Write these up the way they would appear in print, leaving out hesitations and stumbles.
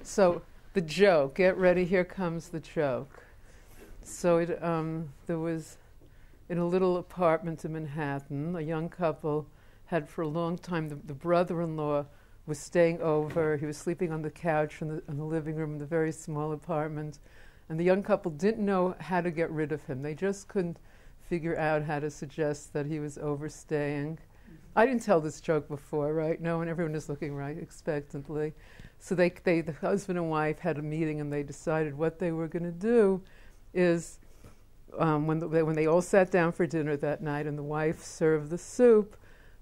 So the joke, get ready, here comes the joke. So there was, in a little apartment in Manhattan, a young couple had for a long time, the brother-in-law was staying over. He was sleeping on the couch in the living room in the very small apartment. And the young couple didn't know how to get rid of him. They just couldn't figure out how to suggest that he was overstaying. I didn't tell this joke before, right? No, and everyone is looking right expectantly. So the husband and wife had a meeting, and they decided what they were going to do is when they all sat down for dinner that night and the wife served the soup,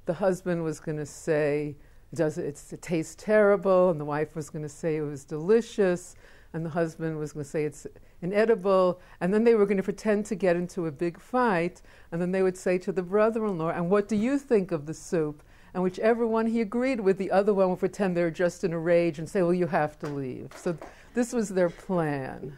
the husband was going to say, it tastes terrible, and the wife was going to say it was delicious, and the husband was going to say it's inedible, and then they were going to pretend to get into a big fight, and then they would say to the brother-in-law, and what do you think of the soup? And whichever one he agreed with, the other one would pretend they were just in a rage and say, well, you have to leave. So this was their plan.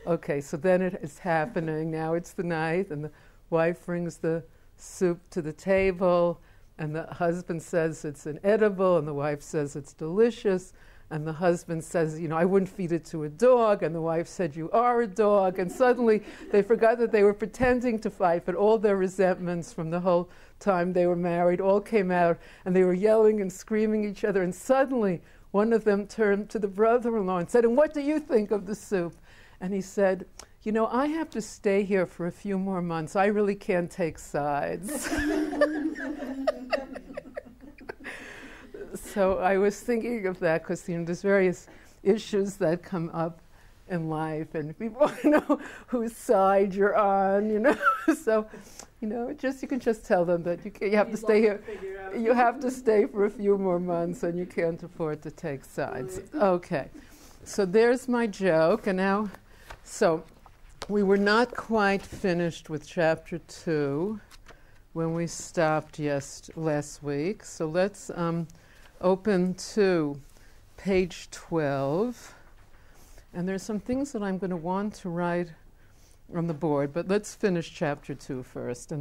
Okay, so then it is happening. Now it's the night, and the wife brings the soup to the table, and the husband says it's inedible, and the wife says it's delicious, and the husband says, I wouldn't feed it to a dog, and the wife said, you are a dog, and suddenly they forgot that they were pretending to fight, but all their resentments from the whole time they were married all came out, and they were yelling and screaming at each other, and suddenly one of them turned to the brother-in-law and said, and what do you think of the soup? And he said, I have to stay here for a few more months. I really can't take sides. So I was thinking of that because there's various issues that come up in life, and people want to know whose side you're on, So, you can just tell them that you have to stay here. You have to stay for a few more months, and you can't afford to take sides. Okay, so there's my joke, and now, so we were not quite finished with chapter 2 when we stopped last week. So let's open to page 12. And there's some things that I'm going to want to write on the board, but let's finish chapter 2 first.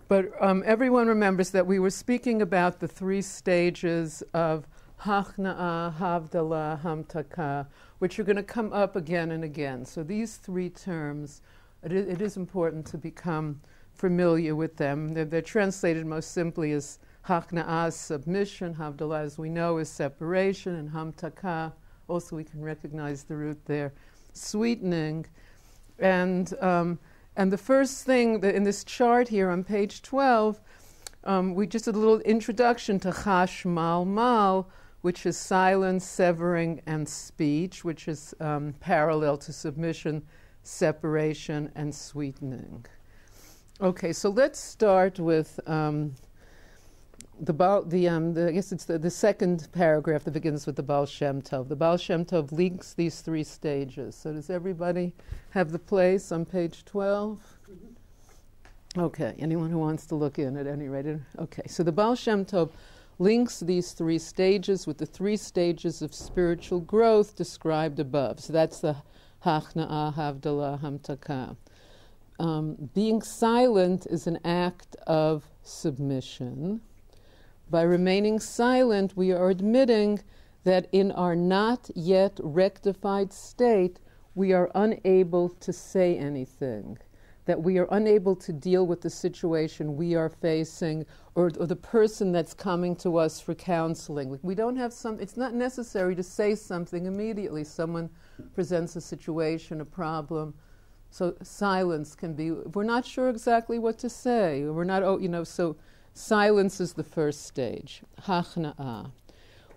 But everyone remembers that we were speaking about the 3 stages of Hachna'a, Havdalah, Hamtaka, which are going to come up again and again. So these 3 terms, it is important to become familiar with them. They're translated most simply as Hachna'a, submission, Havdalah, as we know, is separation, and Hamtaka, also we can recognize the root there, sweetening. And the first thing that in this chart here on page 12, we just did a little introduction to Chash Mal Mal, which is silence, severing, and speech, which is parallel to submission, separation, and sweetening. Okay, so let's start with I guess it's the second paragraph that begins with the Baal Shem Tov. The Baal Shem Tov links these 3 stages. So does everybody have the place on page 12? Mm-hmm. Okay, anyone who wants to look in at any rate. Okay, so the Baal Shem Tov links these 3 stages with the 3 stages of spiritual growth described above. So that's the Hachna'a, Havdalah, Hamtaka. Being silent is an act of submission. By remaining silent, we are admitting that in our not yet rectified state, we are unable to say anything, that we are unable to deal with the situation we are facing or the person that's coming to us for counseling. Like we don't have it's not necessary to say something immediately. Someone presents a situation, a problem. So silence can be, we're not sure exactly what to say. We're not, so silence is the first stage, Hachna'a.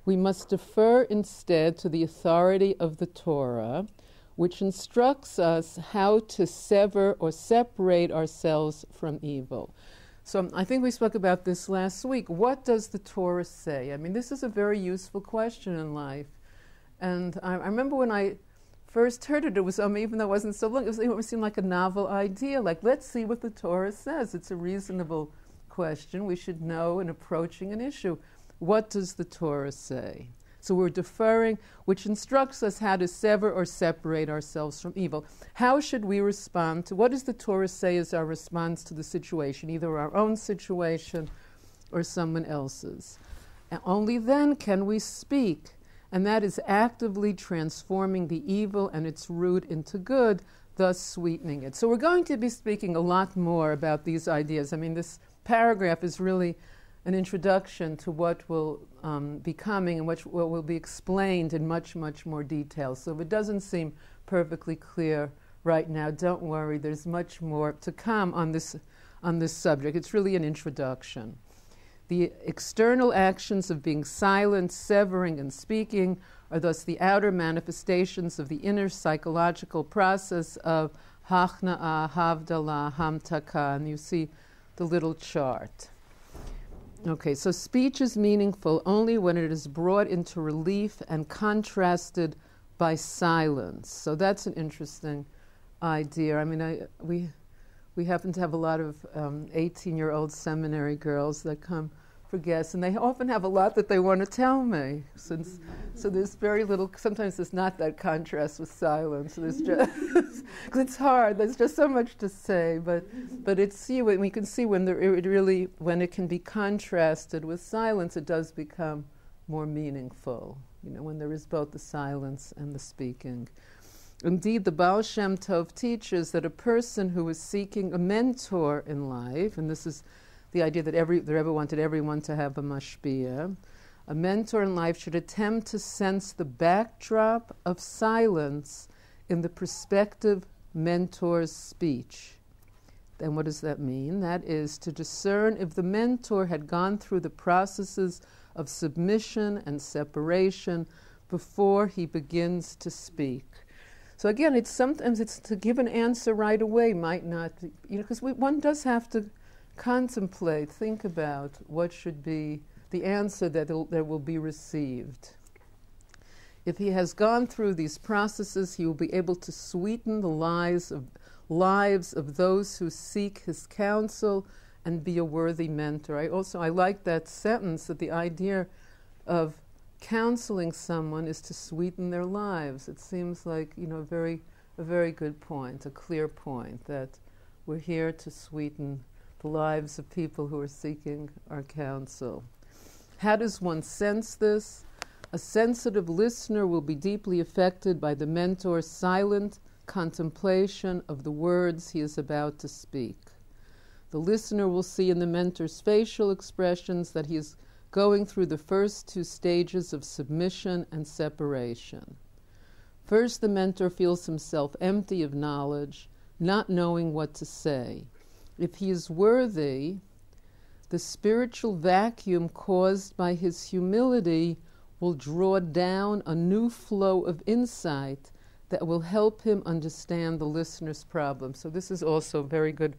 We must defer instead to the authority of the Torah, which instructs us how to sever or separate ourselves from evil. So I think we spoke about this last week. What does the Torah say? I mean, this is a very useful question in life. And I remember when I first heard it, it was, even though it wasn't so long, it seemed like a novel idea. Like, let's see what the Torah says. It's a reasonable question. We should know in approaching an issue. What does the Torah say? So we're deferring, which instructs us how to sever or separate ourselves from evil. How should we respond to, what does the Torah say is our response to the situation, either our own situation or someone else's? And only then can we speak and that is actively transforming the evil and its root into good, thus sweetening it. So we're going to be speaking a lot more about these ideas. I mean, this paragraph is really an introduction to what will be coming and what will be explained in much, much more detail. So if it doesn't seem perfectly clear right now, don't worry, there's much more to come on this subject. It's really an introduction. The external actions of being silent, severing, and speaking are thus the outer manifestations of the inner psychological process of hachna'a, havdalah, hamtaka, and you see the little chart. Okay, so speech is meaningful only when it is brought into relief and contrasted by silence. So that's an interesting idea. I mean, we happen to have a lot of 18-year-old seminary girls that come for guests, and they often have a lot that they want to tell me. So there's very little, sometimes there's not that contrast with silence. There's just, because it's hard, there's just so much to say, but it's, we can see when when it can be contrasted with silence, it does become more meaningful, when there is both the silence and the speaking. Indeed, the Baal Shem Tov teaches that a person who is seeking a mentor in life, and this is the idea that the Rebbe wanted everyone to have a mashpia, a mentor in life should attempt to sense the backdrop of silence in the prospective mentor's speech. Then what does that mean? That is to discern if the mentor had gone through the processes of submission and separation before he begins to speak. So again, sometimes it's to give an answer right away might not, because one does have to contemplate, think about what should be the answer that will be received. If he has gone through these processes, he will be able to sweeten the lives of those who seek his counsel and be a worthy mentor. I like that sentence, that the idea of counseling someone is to sweeten their lives. It seems like, a very good point, a clear point, that we're here to sweeten the lives of people who are seeking our counsel. How does one sense this? A sensitive listener will be deeply affected by the mentor's silent contemplation of the words he is about to speak. The listener will see in the mentor's facial expressions that he is going through the first two stages of submission and separation. First, the mentor feels himself empty of knowledge, not knowing what to say. If he is worthy, the spiritual vacuum caused by his humility will draw down a new flow of insight that will help him understand the listener's problem. So this is also a very good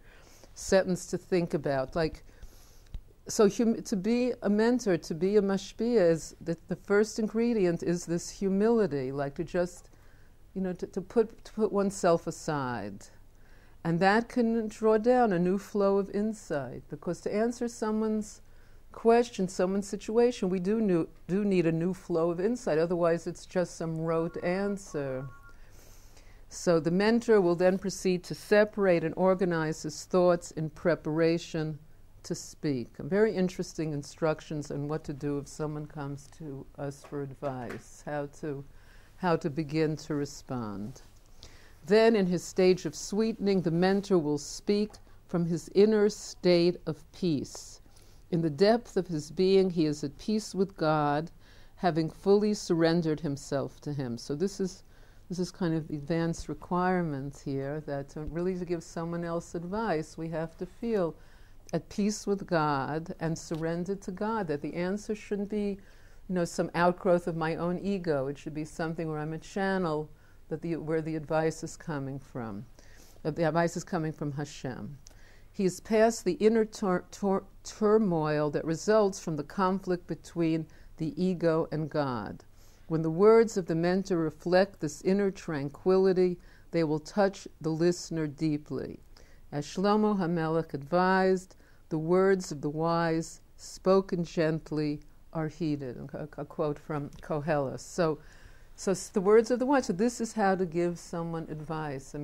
sentence to think about. To be a mentor, to be a mashpia, is that the first ingredient is this humility, to just, to put oneself aside. And that can draw down a new flow of insight, because to answer someone's question, someone's situation, we do need a new flow of insight. Otherwise, it's just some rote answer. So the mentor will then proceed to separate and organize his thoughts in preparation to speak. Very interesting instructions on what to do if someone comes to us for advice, how to begin to respond. Then, in his stage of sweetening, the mentor will speak from his inner state of peace. In the depth of his being, he is at peace with God, having fully surrendered himself to him. So this is kind of advanced requirement here, that to give someone else advice, we have to feel at peace with God and surrendered to God, that the answer shouldn't be, some outgrowth of my own ego. It should be something where I'm a channel, where the advice is coming from. The advice is coming from Hashem. He is past the inner turmoil that results from the conflict between the ego and God. When the words of the mentor reflect this inner tranquility, they will touch the listener deeply. As Shlomo HaMelech advised, the words of the wise, spoken gently, are heeded. A quote from Koheles. So the words of the wise. So this is how to give someone advice.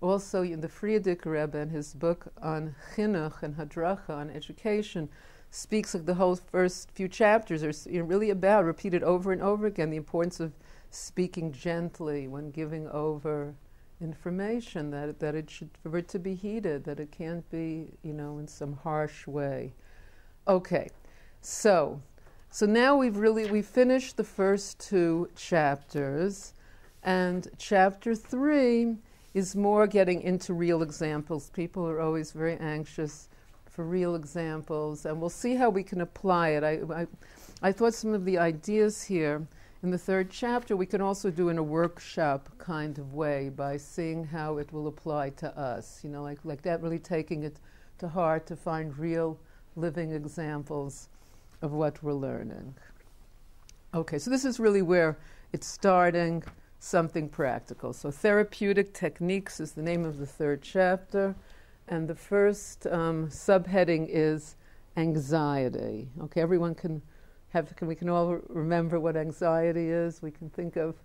Also, in the Frierdiker Rebbe, in his book on chinuch and hadracha, on education, speaks, like the whole first few chapters are really about, repeated over and over again, the importance of speaking gently when giving over information, that it should, for it to be heeded, that it can't be, in some harsh way. Okay, so now we've finished the first two chapters, and chapter 3 is more getting into real examples. People are always very anxious for real examples, and we'll see how we can apply it. I thought some of the ideas here in the third chapter we can also do in a workshop kind of way by seeing how it will apply to us, like that, really taking it to heart to find real living examples of what we're learning. Okay, so this is really where it's starting, something practical. So therapeutic techniques is the name of the third chapter, and the first subheading is anxiety. Okay, everyone we can all remember what anxiety is. We can think of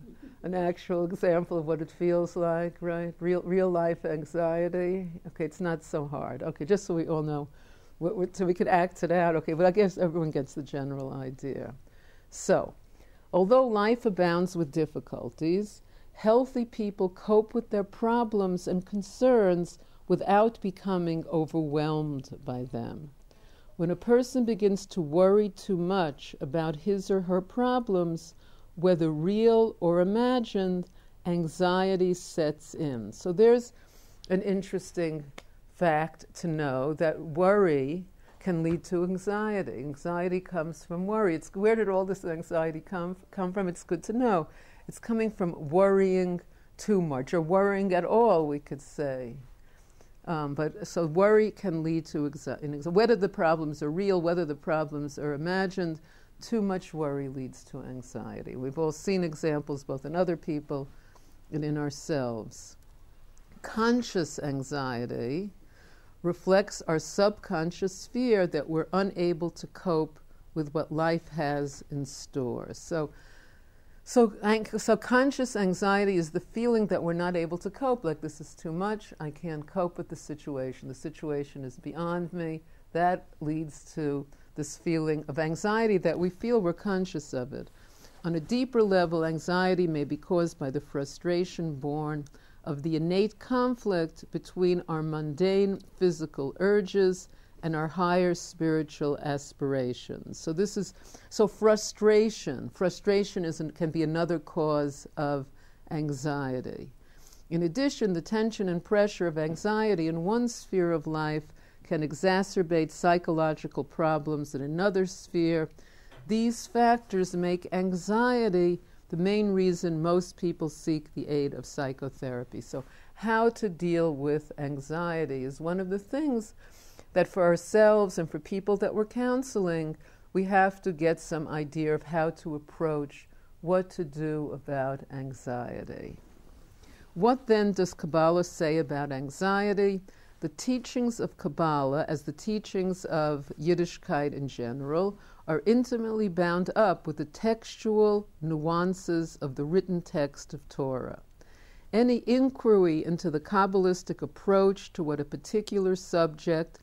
an actual example of what it feels like, right? Real life anxiety. Okay, it's not so hard. Okay, just so we all know, so we could act it out. Okay, but I guess everyone gets the general idea. So, although life abounds with difficulties, healthy people cope with their problems and concerns without becoming overwhelmed by them. When a person begins to worry too much about his or her problems, whether real or imagined, anxiety sets in. So there's an interesting fact to know, that worry can lead to anxiety. Anxiety comes from worry. Where did all this anxiety come from? It's good to know. It's coming from worrying too much, or worrying at all, we could say. So worry can lead to anxiety. Whether the problems are real, whether the problems are imagined, too much worry leads to anxiety. We've all seen examples both in other people and in ourselves. Conscious anxiety reflects our subconscious fear that we're unable to cope with what life has in store. So conscious anxiety is the feeling that we're not able to cope, like this is too much, I can't cope with the situation is beyond me. That leads to this feeling of anxiety that we feel we're conscious of it. On a deeper level, anxiety may be caused by the frustration born of the innate conflict between our mundane physical urges and our higher spiritual aspirations. So frustration can be another cause of anxiety. In addition, the tension and pressure of anxiety in one sphere of life can exacerbate psychological problems in another sphere. These factors make anxiety the main reason most people seek the aid of psychotherapy. So how to deal with anxiety is one of the things that for ourselves and for people that we're counseling, we have to get some idea of how to approach what to do about anxiety. What then does Kabbalah say about anxiety? The teachings of Kabbalah, as the teachings of Yiddishkeit in general, are intimately bound up with the textual nuances of the written text of Torah. Any inquiry into the Kabbalistic approach to what a particular subject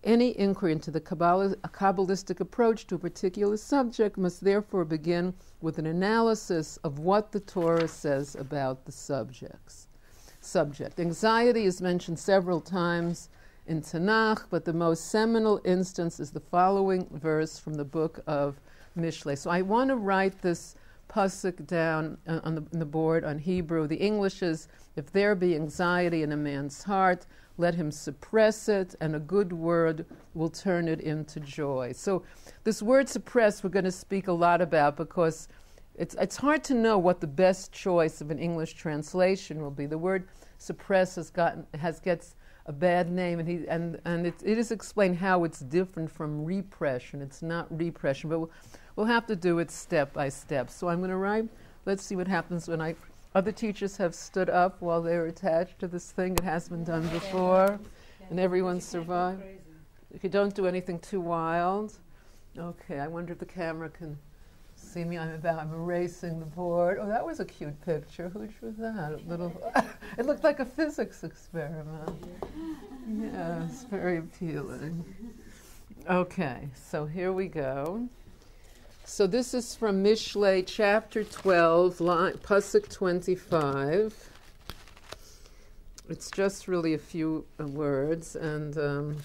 any inquiry into the Kabbalistic approach to a particular subject must therefore begin with an analysis of what the Torah says about the subject. Anxiety is mentioned several times in Tanakh, but the most seminal instance is the following verse from the book of Mishlei. So I want to write this pasuk down on the board on Hebrew. The English is, if there be anxiety in a man's heart, let him suppress it, and a good word will turn it into joy. So this word suppress we're going to speak a lot about, because it's hard to know what the best choice of an English translation will be. The word suppress gets a bad name, and it is explained how it's different from repression. It's not repression, but we'll have to do it step by step. So I'm going to write. Let's see what happens when other teachers have stood up while they're attached to this thing. It has been done before, and everyone survived. If you don't do anything too wild. Okay, I wonder if the camera can see me. I'm erasing the board. Oh, that was a cute picture. Who drew that? It looked like a physics experiment. Yes, very appealing. Okay, so here we go. So this is from Mishlei, chapter 12, Pasuk 25. It's just really a few words, and then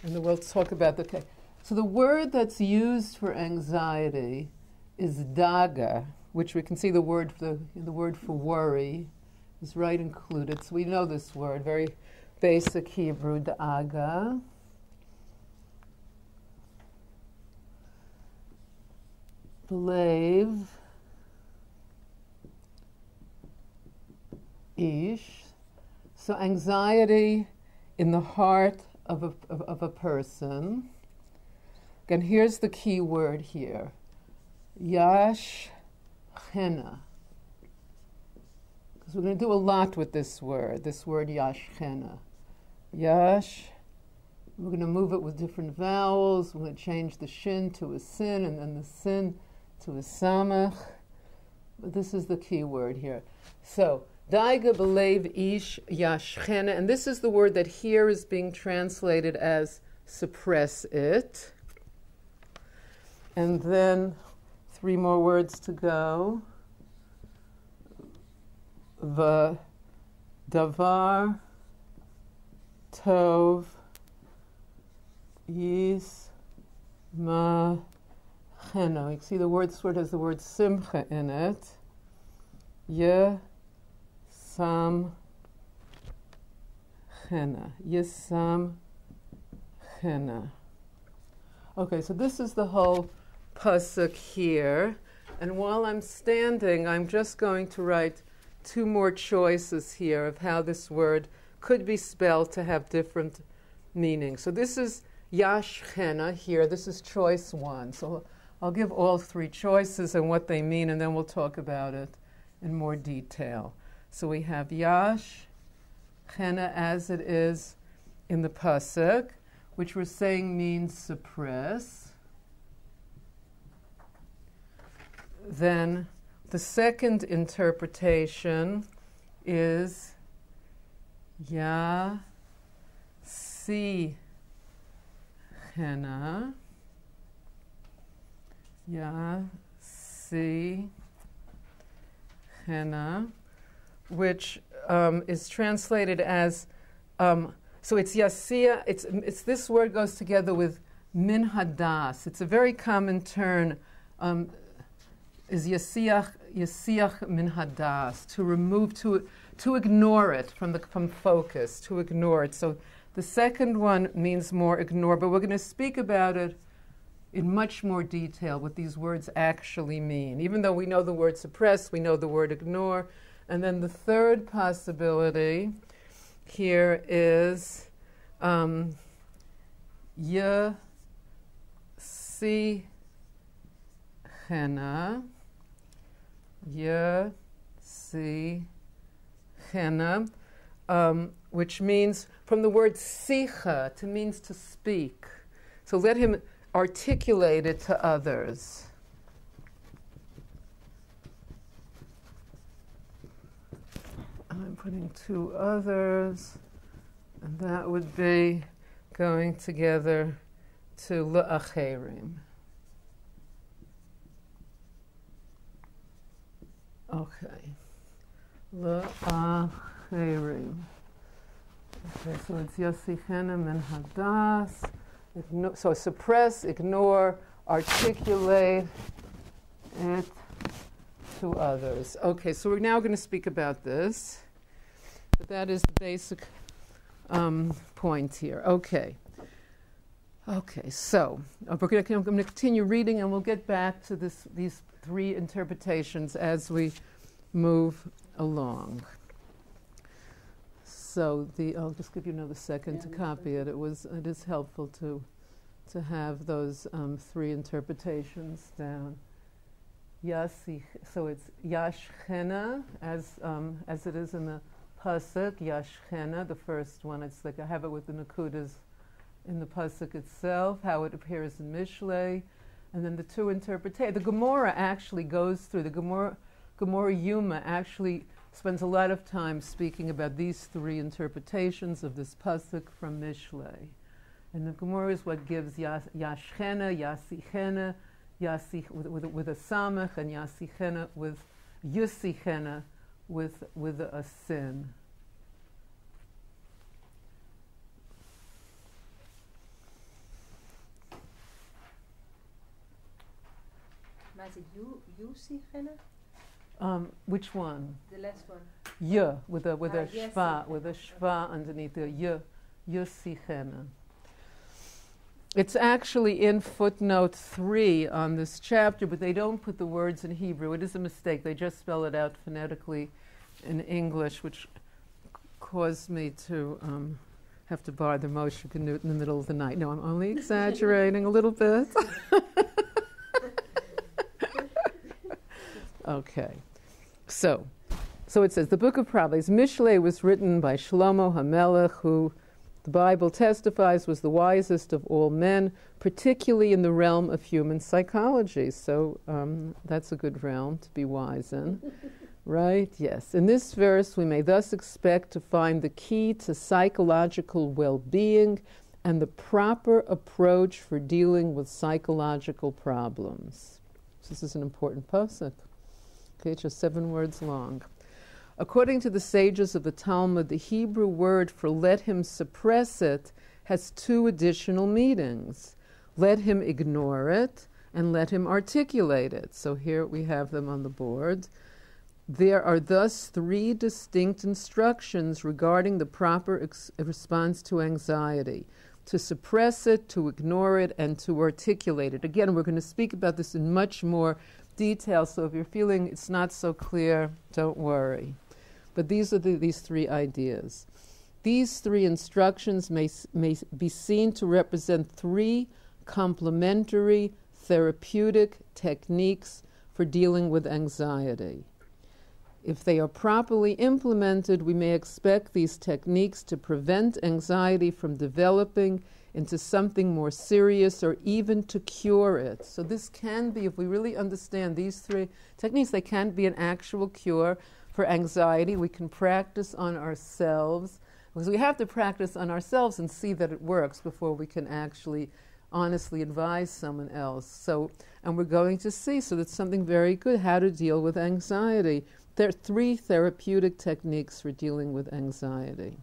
we'll talk about the... So the word that's used for anxiety is daga, which we can see the word for worry is right included. So we know this word, very basic Hebrew, daga. Believe ish. So anxiety in the heart of a person. Again, here's the key word here. Yash chena. Because we're going to do a lot with this word yash chena. Yash. We're going to move it with different vowels. We're going to change the shin to a sin, and then the sin to a samach. But this is the key word here. So, daiga belev ish yashchena, and this is the word that here is being translated as suppress it. And then 3 more words to go. The davar tov Yis ma chena. You see the word sword has the word simcha in it. Ye sam chena. Yisam chena. Okay, so this is the whole pasuk here. And while I'm standing, I'm just going to write 2 more choices here of how this word could be spelled to have different meanings. So this is Yash Chena here. This is choice 1. So I'll give all 3 choices and what they mean, and then we'll talk about it in more detail. So we have Yash Chena as it is in the pasuk, which we're saying means suppress. Then the second interpretation is Ya Si Chena. Ya Si Chena, which is translated as so it's Yasia. It's this word goes together with min hadas. It's a very common term. Is yasiach min hadas, to remove, to ignore it from focus, to ignore it. So the second one means more ignore, but we're going to speak about it in much more detail, what these words actually mean. Even though we know the word suppress, we know the word ignore. And then the third possibility here is ya si chena. Ya si chena, which means from the word sicha, to means to speak. So let him articulate it to others. I'm putting 2 others, and that would be going together to le'acherim. Okay. Le'acherim. Okay, so it's yasichena min hadas. So suppress, ignore, articulate it to others. Okay, so we're now going to speak about this. But that is the basic point here. Okay. Okay, so I'm going to continue reading, and we'll get back to these 3 interpretations as we move along. So I'll just give you another second to copy it. It is helpful to have those 3 interpretations down. So it's Yashchena, as it is in the pasuk. Yashchena, the first one. It's like I have it with the nakudas in the pasuk itself, how it appears in Mishlei, and then the 2 interpretations. The Gemara actually goes through the Gemara Yuma actually spends a lot of time speaking about these three interpretations of this pasuk from Mishlei. And the Gemara is what gives Yashchena, Yasichena, with a samach, and Yasichena with Yusichena with a sin. Which one? The last one. Yeah, with a yes, shva, with a shva underneath the Yusichena. It's actually in footnote 3 on this chapter, but they don't put the words in Hebrew. It is a mistake. They just spell it out phonetically in English, which caused me to have to borrow the Moshe Canute in the middle of the night. No, I'm only exaggerating a little bit. Okay. So it says, the book of Proverbs, Mishlei was written by Shlomo HaMelech, who the Bible testifies was the wisest of all men, particularly in the realm of human psychology. So that's a good realm to be wise in. Right? Yes. In this verse, we may thus expect to find the key to psychological well-being and the proper approach for dealing with psychological problems. So this is an important pasuk. Okay, it's just 7 words long. According to the sages of the Talmud, the Hebrew word for let him suppress it has 2 additional meanings. Let him ignore it and let him articulate it. So here we have them on the board. There are thus 3 distinct instructions regarding the proper response to anxiety: to suppress it, to ignore it, and to articulate it. Again, we're going to speak about this in much more detail, so if you're feeling it's not so clear, don't worry. But these are these 3 ideas. These 3 instructions may be seen to represent 3 complementary therapeutic techniques for dealing with anxiety. If they are properly implemented, we may expect these techniques to prevent anxiety from developing into something more serious or even to cure it. So this can be, if we really understand these 3 techniques, they can be an actual cure for anxiety. We can practice on ourselves, because we have to practice on ourselves and see that it works before we can actually honestly advise someone else. So, and we're going to see, so that's something very good, how to deal with anxiety. There are 3 therapeutic techniques for dealing with anxiety.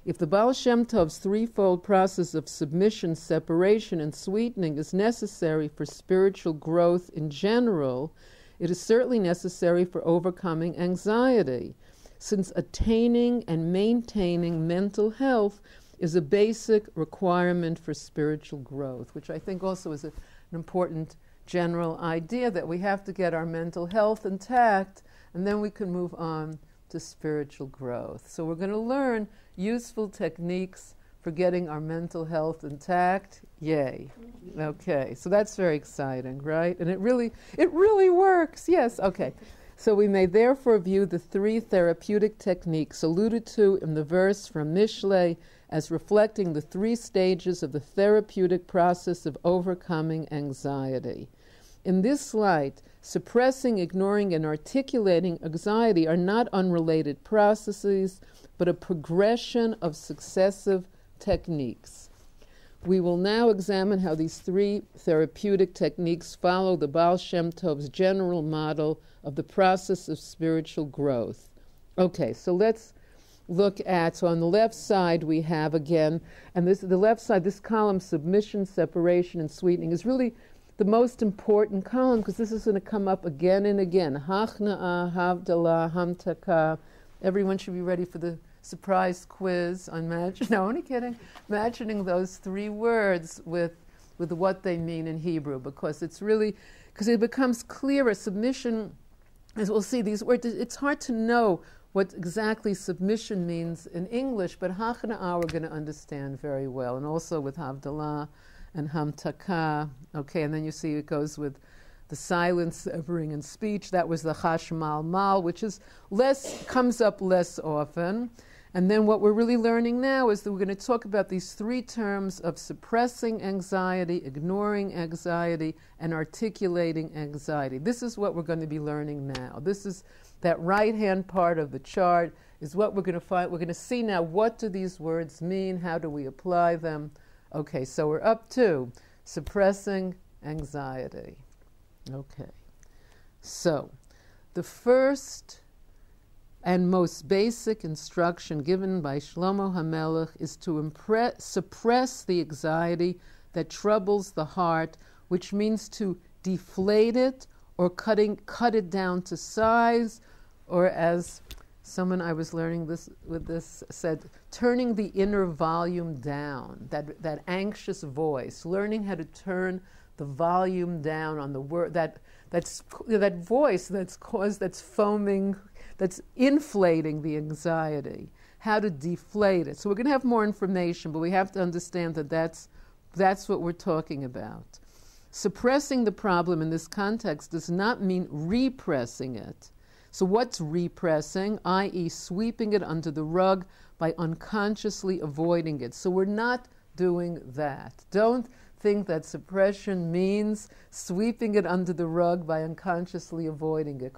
If the Baal Shem Tov's 3-fold process of submission, separation, and sweetening is necessary for spiritual growth in general, it is certainly necessary for overcoming anxiety, since attaining and maintaining mental health is a basic requirement for spiritual growth, which I think also is an important general idea, that we have to get our mental health intact, and then we can move on to spiritual growth. So we're going to learn useful techniques for getting our mental health intact. Yay. Okay, so that's very exciting, right? And it really works. Yes, okay. So we may therefore view the 3 therapeutic techniques alluded to in the verse from Mishlei as reflecting the 3 stages of the therapeutic process of overcoming anxiety. In this light, suppressing, ignoring, and articulating anxiety are not unrelated processes, but a progression of successive techniques. We will now examine how these 3 therapeutic techniques follow the Baal Shem Tov's general model of the process of spiritual growth. Okay, so let's look at, so on the left side we have again, and the left side, this column, submission, separation, and sweetening, is really the most important column, because this is going to come up again and again. Hachna'ah, Havdalah, Hamtaka. Everyone should be ready for the surprise quiz on no, only kidding. Imagining those 3 words with what they mean in Hebrew, because it's really, because it becomes clearer. Submission, as we'll see, these words, it's hard to know what exactly submission means in English, but Hachna'ah we're going to understand very well, and also with Havdalah and Hamtaka. Okay, and then you see it goes with the silence, severing, and speech. That was the Chashmal Mal, which is comes up less often. And then what we're really learning now is that we're going to talk about these three terms of suppressing anxiety, ignoring anxiety, and articulating anxiety. This is what we're going to be learning now. This is that right-hand part of the chart is what we're going to find. We're going to see now, what do these words mean? How do we apply them? Okay, so we're up to suppressing anxiety. Okay, so the first and most basic instruction given by Shlomo HaMelech is to suppress the anxiety that troubles the heart, which means to deflate it or cut it down to size, or as someone I was learning with this said, turning the inner volume down, that anxious voice, learning how to turn the volume down on the word, that voice that's foaming, that's inflating the anxiety, how to deflate it. So we're going to have more information, but we have to understand that that's what we're talking about. Suppressing the problem in this context does not mean repressing it. So what's repressing? I.e. sweeping it under the rug by unconsciously avoiding it. So we're not doing that. Don't think that suppression means sweeping it under the rug by unconsciously avoiding it,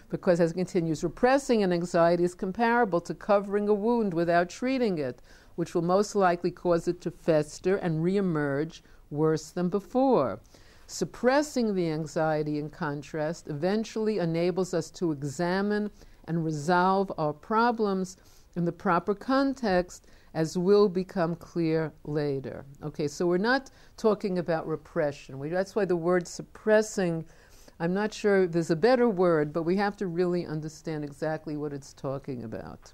because as it continues, repressing an anxiety is comparable to covering a wound without treating it, which will most likely cause it to fester and reemerge worse than before. Suppressing the anxiety, in contrast, eventually enables us to examine and resolve our problems in the proper context, as will become clear later. Okay, so we're not talking about repression. That's why the word suppressing, I'm not sure there's a better word, but we have to really understand exactly what it's talking about.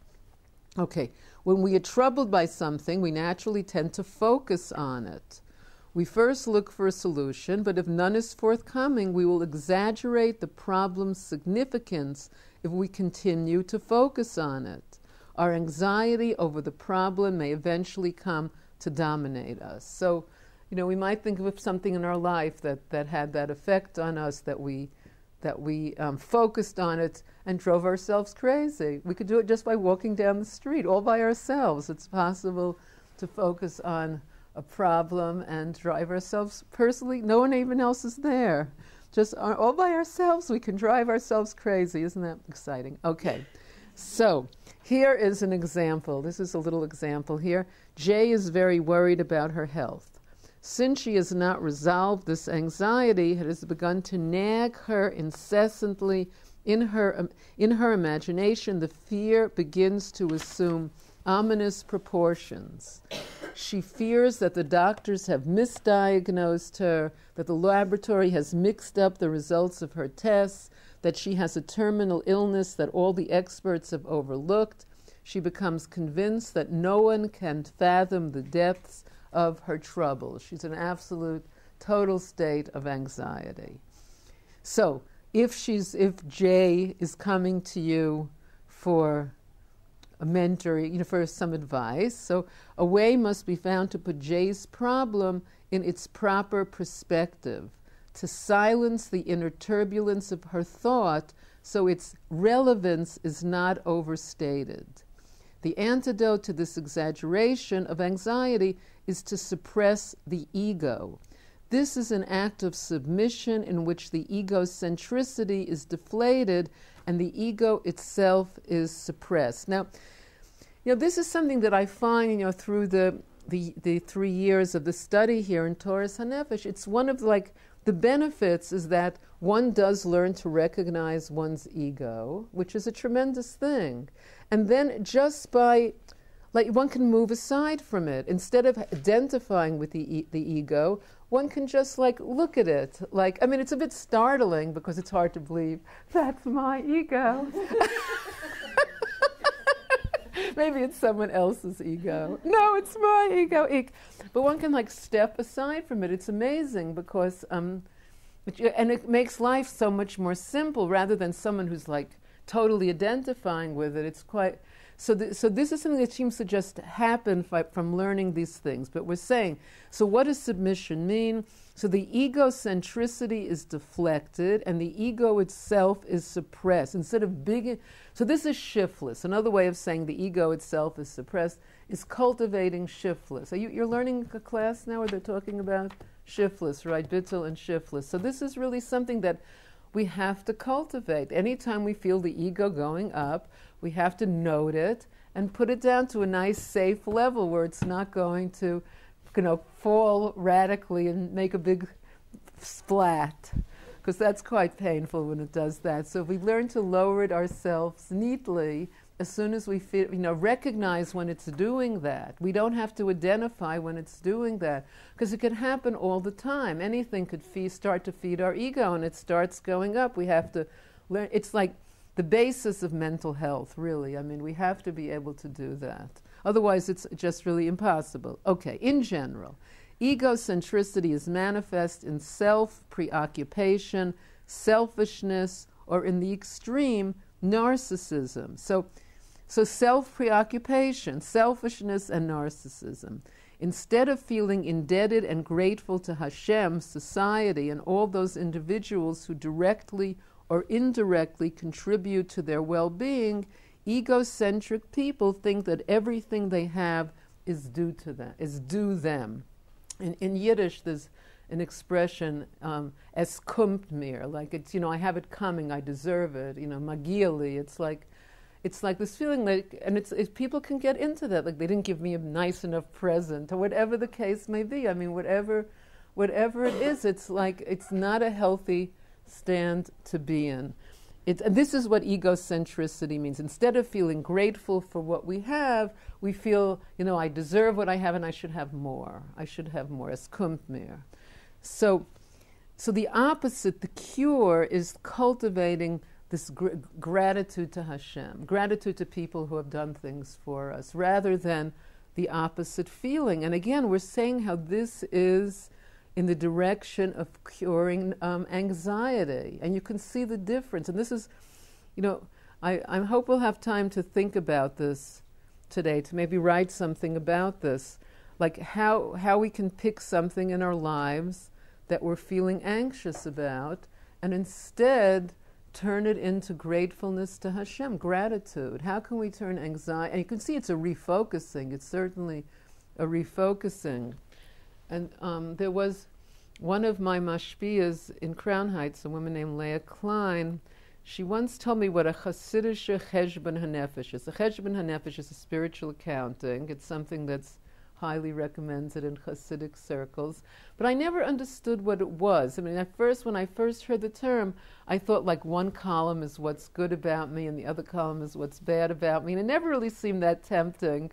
Okay, when we are troubled by something, we naturally tend to focus on it. We first look for a solution, but if none is forthcoming, we will exaggerate the problem's significance if we continue to focus on it. Our anxiety over the problem may eventually come to dominate us. So, we might think of something in our life that had that effect on us, that we focused on it and drove ourselves crazy. We could do it just by walking down the street, all by ourselves. It's possible to focus on a problem and drive ourselves personally. No one even else is there. Just all by ourselves, we can drive ourselves crazy. Isn't that exciting? Okay, so here is an example. This is a little example here. Jay is very worried about her health. Since she has not resolved this anxiety, it has begun to nag her incessantly. In her imagination, the fear begins to assume ominous proportions. She fears that the doctors have misdiagnosed her, that the laboratory has mixed up the results of her tests, that she has a terminal illness that all the experts have overlooked. She becomes convinced that no one can fathom the depths of her trouble. She's in an absolute, total state of anxiety. So, if Jay is coming to you for a mentor, for some advice, so a way must be found to put Jay's problem in its proper perspective, to silence the inner turbulence of her thought so its relevance is not overstated. The antidote to this exaggeration of anxiety is to suppress the ego. This is an act of submission in which the egocentricity is deflated and the ego itself is suppressed. Now, this is something that I find, through the 3 years of the study here in Torah's HaNefesh. It's one of the benefits is that one does learn to recognize one's ego, which is a tremendous thing. And then just by, one can move aside from it. Instead of identifying with the ego, one can just look at it. It's a bit startling because it's hard to believe, that's my ego. Maybe it's someone else's ego. No, it's my ego. But one can step aside from it. It's amazing because, and it makes life so much more simple rather than someone who's totally identifying with it. It's quite, So this is something that seems to just happen from learning these things. But we're saying, so what does submission mean? So the egocentricity is deflected and the ego itself is suppressed. Instead of so this is shiftless. Another way of saying the ego itself is suppressed is cultivating shiftless. You're learning a class now where they're talking about shiftless, right? Bittul and shiftless. So this is really something that we have to cultivate. Anytime we feel the ego going up, we have to note it and put it down to a nice, safe level where it's not going to, fall radically and make a big splat, because that's quite painful when it does that. So if we learn to lower it ourselves neatly, as soon as we feel, recognize when it's doing that. We don't have to identify when it's doing that, because it can happen all the time. Anything could start to feed our ego, and it starts going up. We have to learn. It's like the basis of mental health, really. I mean, we have to be able to do that. Otherwise, it's just really impossible. Okay, in general, egocentricity is manifest in self-preoccupation, selfishness, or in the extreme, narcissism. So self-preoccupation, selfishness, and narcissism. Instead of feeling indebted and grateful to Hashem, society, and all those individuals who directly or indirectly contribute to their well-being, egocentric people think that everything they have is due to them, is due them. In Yiddish, there's an expression, es kommt mir, like it's, I have it coming, I deserve it, magia li. It's like this feeling like, and people can get into that, like they didn't give me a nice enough present, or whatever the case may be. I mean, whatever it is, it's like, it's not a healthy stand to be in. And this is what egocentricity means. Instead of feeling grateful for what we have, we feel, I deserve what I have and I should have more. I should have more. Es kommt mir. So the opposite, the cure, is cultivating this gratitude to Hashem, gratitude to people who have done things for us, rather than the opposite feeling. And again, we're saying how this is in the direction of curing anxiety. And you can see the difference. And this is, I hope we'll have time to think about this today, to maybe write something about this, like how we can pick something in our lives that we're feeling anxious about, and instead turn it into gratefulness to Hashem, gratitude. How can we turn anxiety? And you can see it's a refocusing. It's certainly a refocusing. And there was one of my mashpiyas in Crown Heights, a woman named Leah Klein. She once told me what a Hasidische cheshbon hanefesh is. A cheshbon hanefesh is a spiritual accounting. It's something that's highly recommended in Hasidic circles. But I never understood what it was. I mean, when I first heard the term, I thought like one column is what's good about me and the other column is what's bad about me. And it never really seemed that tempting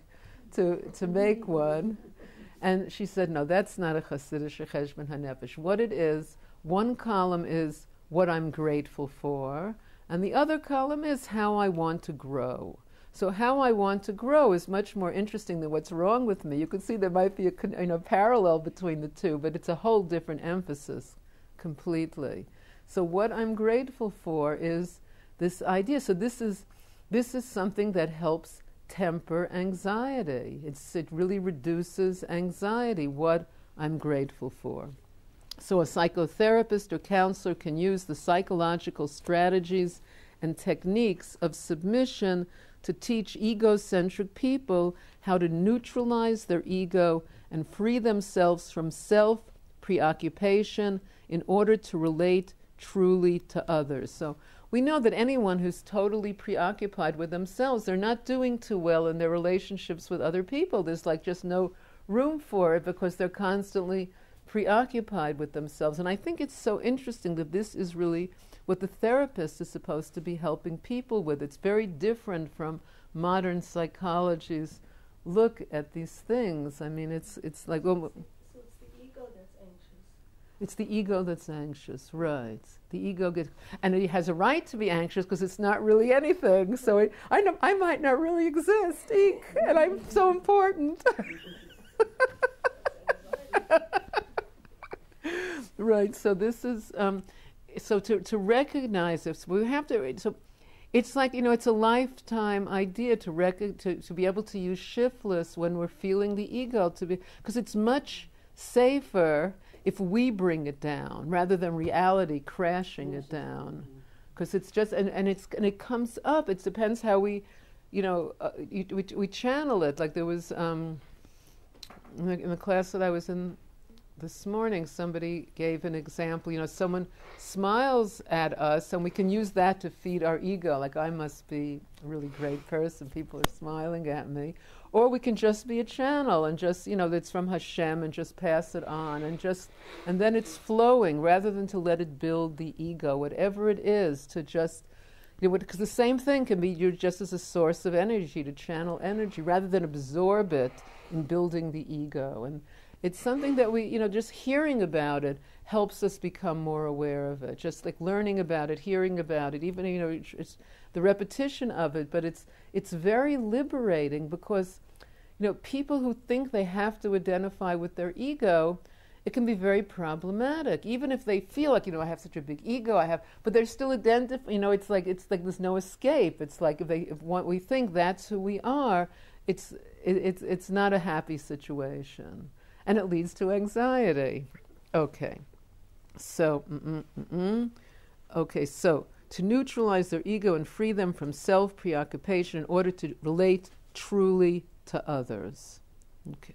to make one. And she said, no, that's not a Hasidische cheshbon hanefesh. What it is, one column is what I'm grateful for, and the other column is how I want to grow. So how I want to grow is much more interesting than what's wrong with me. You can see there might be a parallel between the two, but it's a whole different emphasis completely. So what I'm grateful for is this idea. So this is something that helps temper anxiety. It really reduces anxiety, what I'm grateful for. So a psychotherapist or counselor can use the psychological strategies and techniques of submission to teach egocentric people how to neutralize their ego and free themselves from self-preoccupation in order to relate truly to others. So we know that anyone who's totally preoccupied with themselves, they're not doing too well in their relationships with other people. There's like just no room for it because they're constantly preoccupied with themselves. And I think it's so interesting that this is really what the therapist is supposed to be helping people with. It's very different from modern psychology's look at these things. I mean, it's like... So it's the ego that's anxious. It's the ego that's anxious, right. The ego gets... And it has a right to be anxious because it's not really anything. So I might not really exist, eek, and I'm so important. Right, so this is... so to recognize this, we have to... So it's like, it's a lifetime idea to be able to use shiftless when we're feeling the ego, because it's much safer if we bring it down rather than reality crashing it down. Because it's just, and it comes up. It depends how we, we channel it. Like there was, in the class that I was in this morning, somebody gave an example. Someone smiles at us, and we can use that to feed our ego. Like, I must be a really great person. People are smiling at me. Or we can just be a channel and just, that's from Hashem, and just pass it on, and then it's flowing rather than to let it build the ego, whatever it is, to just, because the same thing can be used just as a source of energy, to channel energy rather than absorb it in building the ego. And it's something that we, just hearing about it helps us become more aware of it. Just like learning about it, hearing about it, even, it's the repetition of it, but it's very liberating, because, people who think they have to identify with their ego, it can be very problematic. Even if they feel like, I have such a big ego, but they're still identifying, it's like there's no escape. It's like if what we think that's who we are, it's not a happy situation. And it leads to anxiety. Okay. So, Okay, so to neutralize their ego and free them from self-preoccupation in order to relate truly to others. Okay.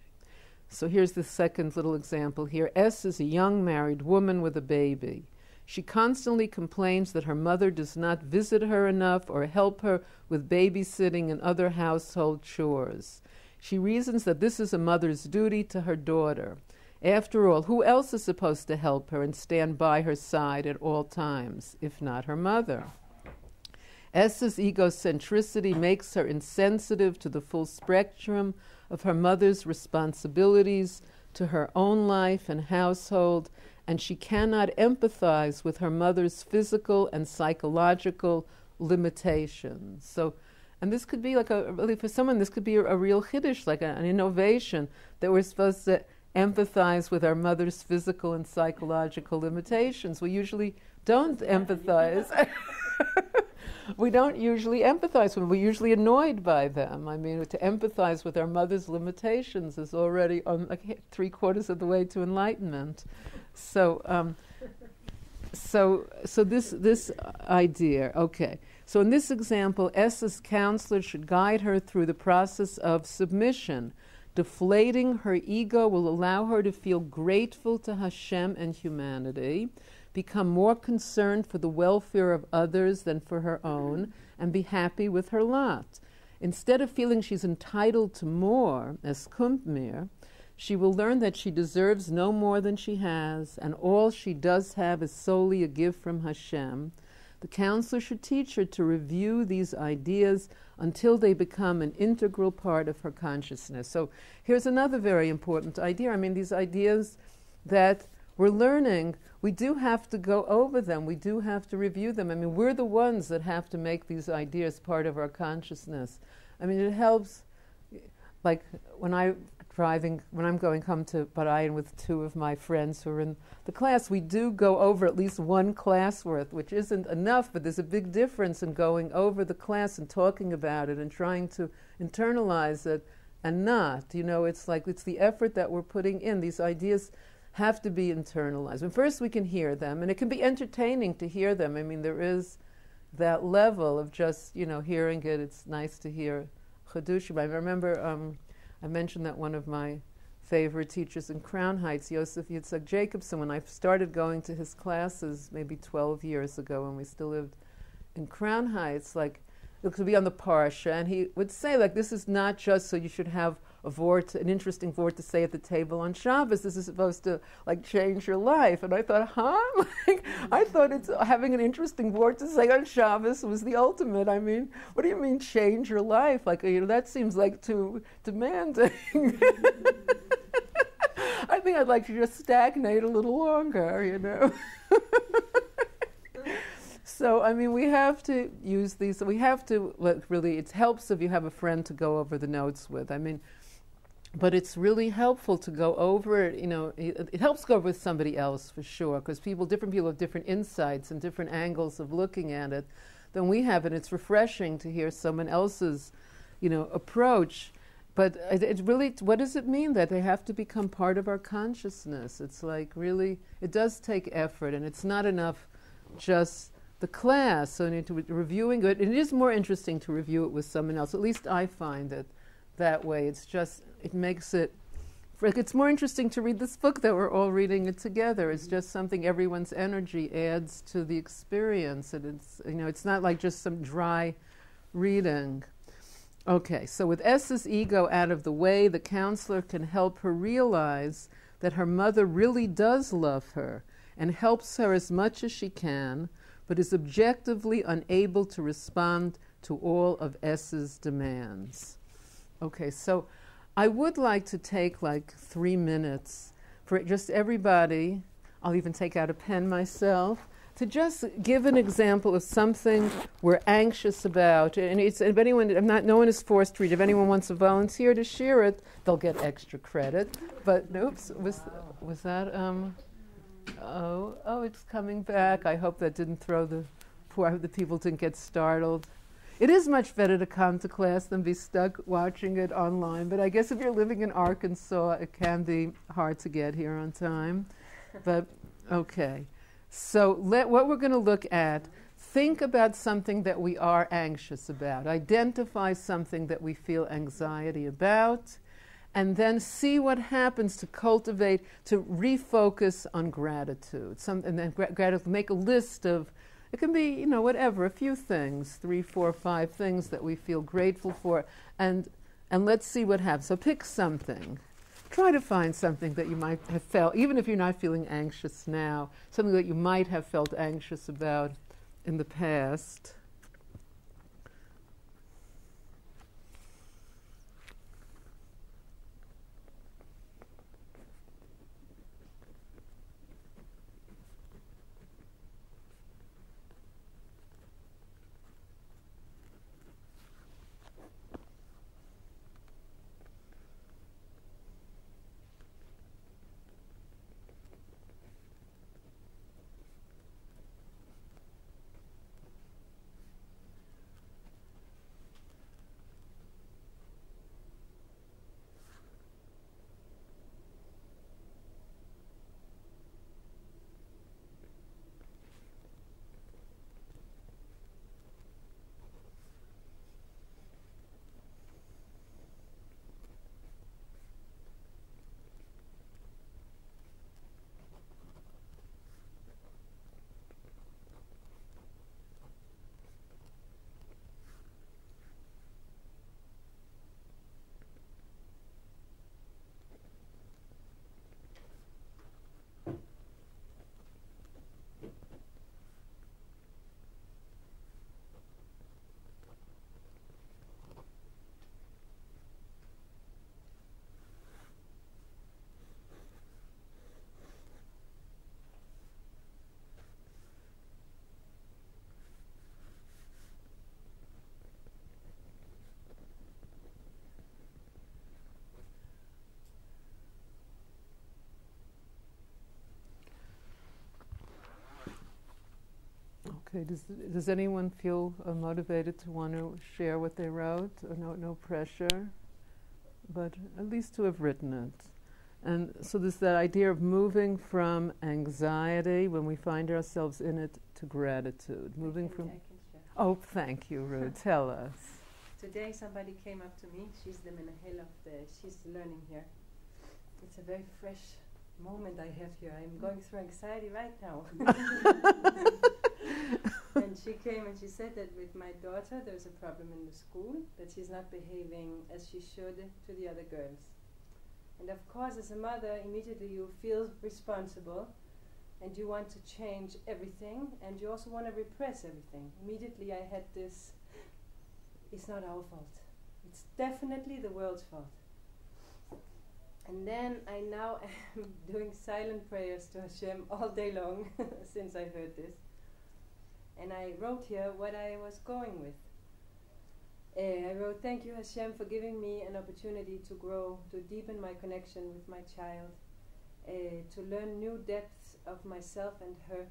So here's the second little example here. S is a young married woman with a baby. She constantly complains that her mother does not visit her enough or help her with babysitting and other household chores. She reasons that this is a mother's duty to her daughter. After all, who else is supposed to help her and stand by her side at all times, if not her mother? S's egocentricity makes her insensitive to the full spectrum of her mother's responsibilities to her own life and household, and she cannot empathize with her mother's physical and psychological limitations. So, and this could be like really for someone, this could be a real chiddush, like an innovation, that we're supposed to empathize with our mother's physical and psychological limitations. We usually don't empathize. We don't usually empathize with them. We're usually annoyed by them. I mean, to empathize with our mother's limitations is already on like 3/4 of the way to enlightenment. So this idea, okay. So in this example, S's counselor should guide her through the process of submission. Deflating her ego will allow her to feel grateful to Hashem and humanity, become more concerned for the welfare of others than for her own, and be happy with her lot. Instead of feeling she's entitled to more, as Kumpmir, she will learn that she deserves no more than she has, and all she does have is solely a gift from Hashem. The counselor should teach her to review these ideas until they become an integral part of her consciousness. So here's another very important idea. I mean, these ideas that we're learning, we do have to go over them. We do have to review them. I mean, we're the ones that have to make these ideas part of our consciousness. I mean, it helps, like when I'm going home to Bahrain with two of my friends who are in the class, we do go over at least one class worth, which isn't enough, but there's a big difference in going over the class and talking about it and trying to internalize it and not. It's like, it's the effort that we're putting in. These ideas have to be internalized. And first we can hear them, and it can be entertaining to hear them. I mean, there is that level of just, hearing it. It's nice to hear Chidushim. I remember I mentioned that one of my favorite teachers in Crown Heights, Yosef Yitzhak Jacobson, when I started going to his classes maybe 12 years ago when we still lived in Crown Heights, like, it could be on the Parsha, and he would say, like, this is not just so you should have an interesting vort to say at the table on Shabbos. This is supposed to, like, change your life. And I thought, I thought it's having an interesting vort to say on Shabbos was the ultimate. I mean, what do you mean change your life? Like, that seems like too demanding. I think I'd like to just stagnate a little longer, So, I mean, we have to use these. We have to, really, it helps if you have a friend to go over the notes with. I mean, but it's really helpful to go over it, it helps to go over with somebody else for sure, because different people have different insights and different angles of looking at it. than we have, and it's refreshing to hear someone else's, approach. But it really, what does it mean that they have to become part of our consciousness? It's like really, it does take effort, and it's not enough just the class. So reviewing it, it is more interesting to review it with someone else. At least I find it that way. It makes it, it's more interesting to read this book that we're all reading it together. It's just something everyone's energy adds to the experience, and it's not like just some dry reading. Okay, so with S's ego out of the way, the counselor can help her realize that her mother really does love her and helps her as much as she can, but is objectively unable to respond to all of S's demands. Okay, so I would like to take 3 minutes for just everybody, I'll even take out a pen myself, to just give an example of something we're anxious about. And if anyone, no one is forced to read. If anyone wants to volunteer to share it, they'll get extra credit. But oops, was that? It's coming back. I hope that didn't throw the people didn't get startled. It is much better to come to class than be stuck watching it online. But I guess if you're living in Arkansas, it can be hard to get here on time. But okay. So what we're going to look at, think about something that we are anxious about. Identify something that we feel anxiety about, and then see what happens to cultivate, to refocus on gratitude. And then gratitude, make a list of, it can be, whatever, a few things, 3, 4, 5 things that we feel grateful for, and let's see what happens. So pick something. Try to find something that you might have felt, even if you're not feeling anxious now, something that you might have felt anxious about in the past. Okay, does anyone feel motivated to want to share what they wrote? No pressure, but at least to have written it. And so there's that idea of moving from anxiety when we find ourselves in it to gratitude. Moving from. I can share. Oh, thank you, Ruth. Tell us. Today somebody came up to me. She's the Menahel she's learning here. It's a very fresh moment I have here. I'm going through anxiety right now. And she came and she said that with my daughter there's a problem in the school, that she's not behaving as she should to the other girls. And of course, as a mother, immediately you feel responsible and you want to change everything, and you also want to repress everything. Immediately I had this, it's not our fault. It's definitely the world's fault. And then I now am doing silent prayers to Shem all day long since I heard this. And I wrote here what I was going with. I wrote, thank you Hashem for giving me an opportunity to grow, to deepen my connection with my child, to learn new depths of myself and her,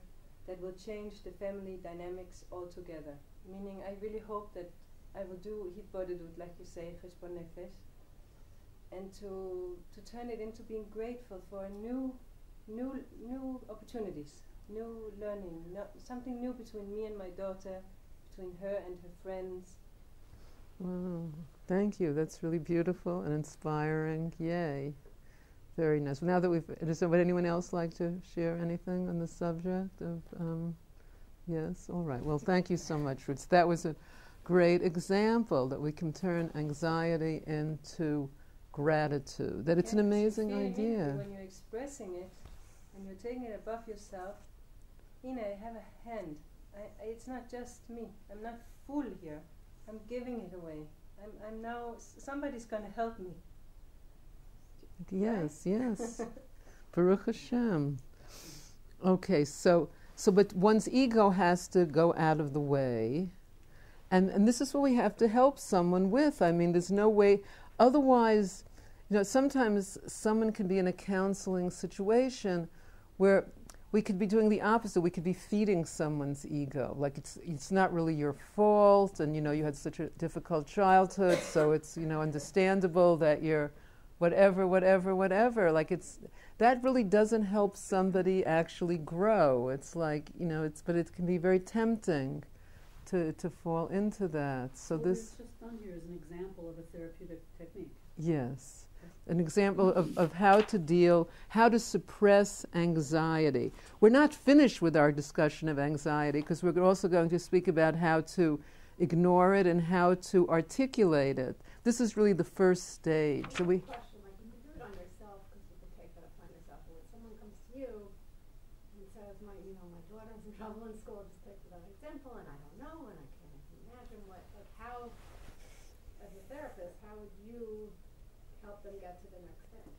that will change the family dynamics altogether. Meaning, I really hope that I will do hitbodedut, like you say, cheshbon nefesh, and to turn it into being grateful for new opportunities, new learning, something new between me and my daughter, between her and her friends. Wow, thank you. That's really beautiful and inspiring. Yay. Very nice. Now that would anyone else like to share anything on the subject of, yes? All right. Well, thank you so much, Rhodes. That was a great example that we can turn anxiety into gratitude. That it's an amazing idea. When you're expressing it, and you're taking it above yourself, I have a hand. It's not just me. I'm not full here. I'm giving it away. I'm now, somebody's going to help me. Yes, yes. Baruch Hashem. Okay, so but one's ego has to go out of the way. And this is what we have to help someone with. I mean, there's no way, otherwise, sometimes someone can be in a counseling situation where we could be doing the opposite. We could be feeding someone's ego. Like it's not really your fault, and you had such a difficult childhood, so it's understandable that you're whatever. Like that really doesn't help somebody actually grow. It's like but it can be very tempting to fall into that. So what this is just done here is an example of a therapeutic technique. Yes. An example of how to suppress anxiety. We're not finished with our discussion of anxiety, because we're also going to speak about how to ignore it and how to articulate it. This is really the first stage. So question, like you can do it on yourself, because you can take that upon yourself. And when someone comes to you and says, my daughter's in trouble in school, just take that example, and I don't know, and I can't imagine how, as a therapist, how would you help them get to the next stage?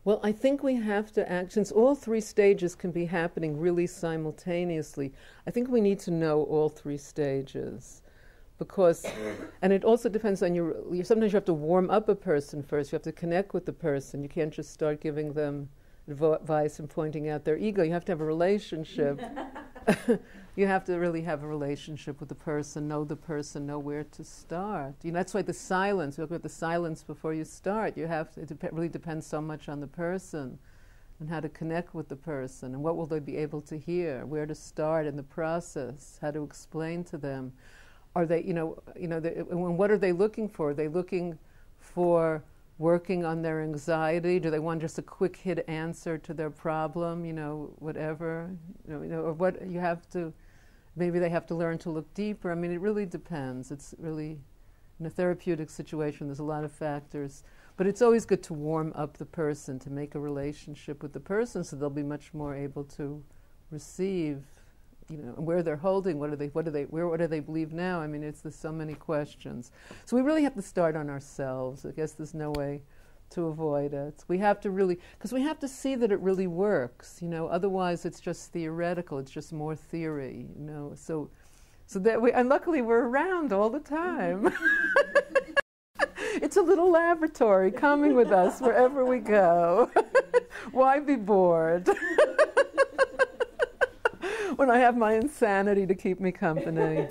Well, I think we have to act, since all three stages can be happening really simultaneously, I think we need to know all three stages. Because, and it also depends on sometimes you have to warm up a person first, you have to connect with the person. You can't just start giving them advice and pointing out their ego. You have to have a relationship. You have to really have a relationship with the person, know where to start. That's why the silence, we talk about the silence before you start. You have to, it really depends so much on the person and how to connect with the person and what will they be able to hear, where to start in the process, how to explain to them. Are they, what are they looking for? Are they looking for working on their anxiety? Do they want just a quick hit answer to their problem? Whatever. Or what you have to. Maybe they have to learn to look deeper. I mean, it really depends. It's really, in a therapeutic situation, there's a lot of factors. But it's always good to warm up the person, to make a relationship with the person, so they'll be much more able to receive. Where they're holding, what do they believe now? I mean, there's so many questions. So we really have to start on ourselves. I guess there's no way to avoid it. We have to really, because we have to see that it really works. Otherwise it's just theoretical. It's just more theory. So that and luckily we're around all the time. It's a little laboratory coming with us wherever we go. Why be bored? When I have my insanity to keep me company.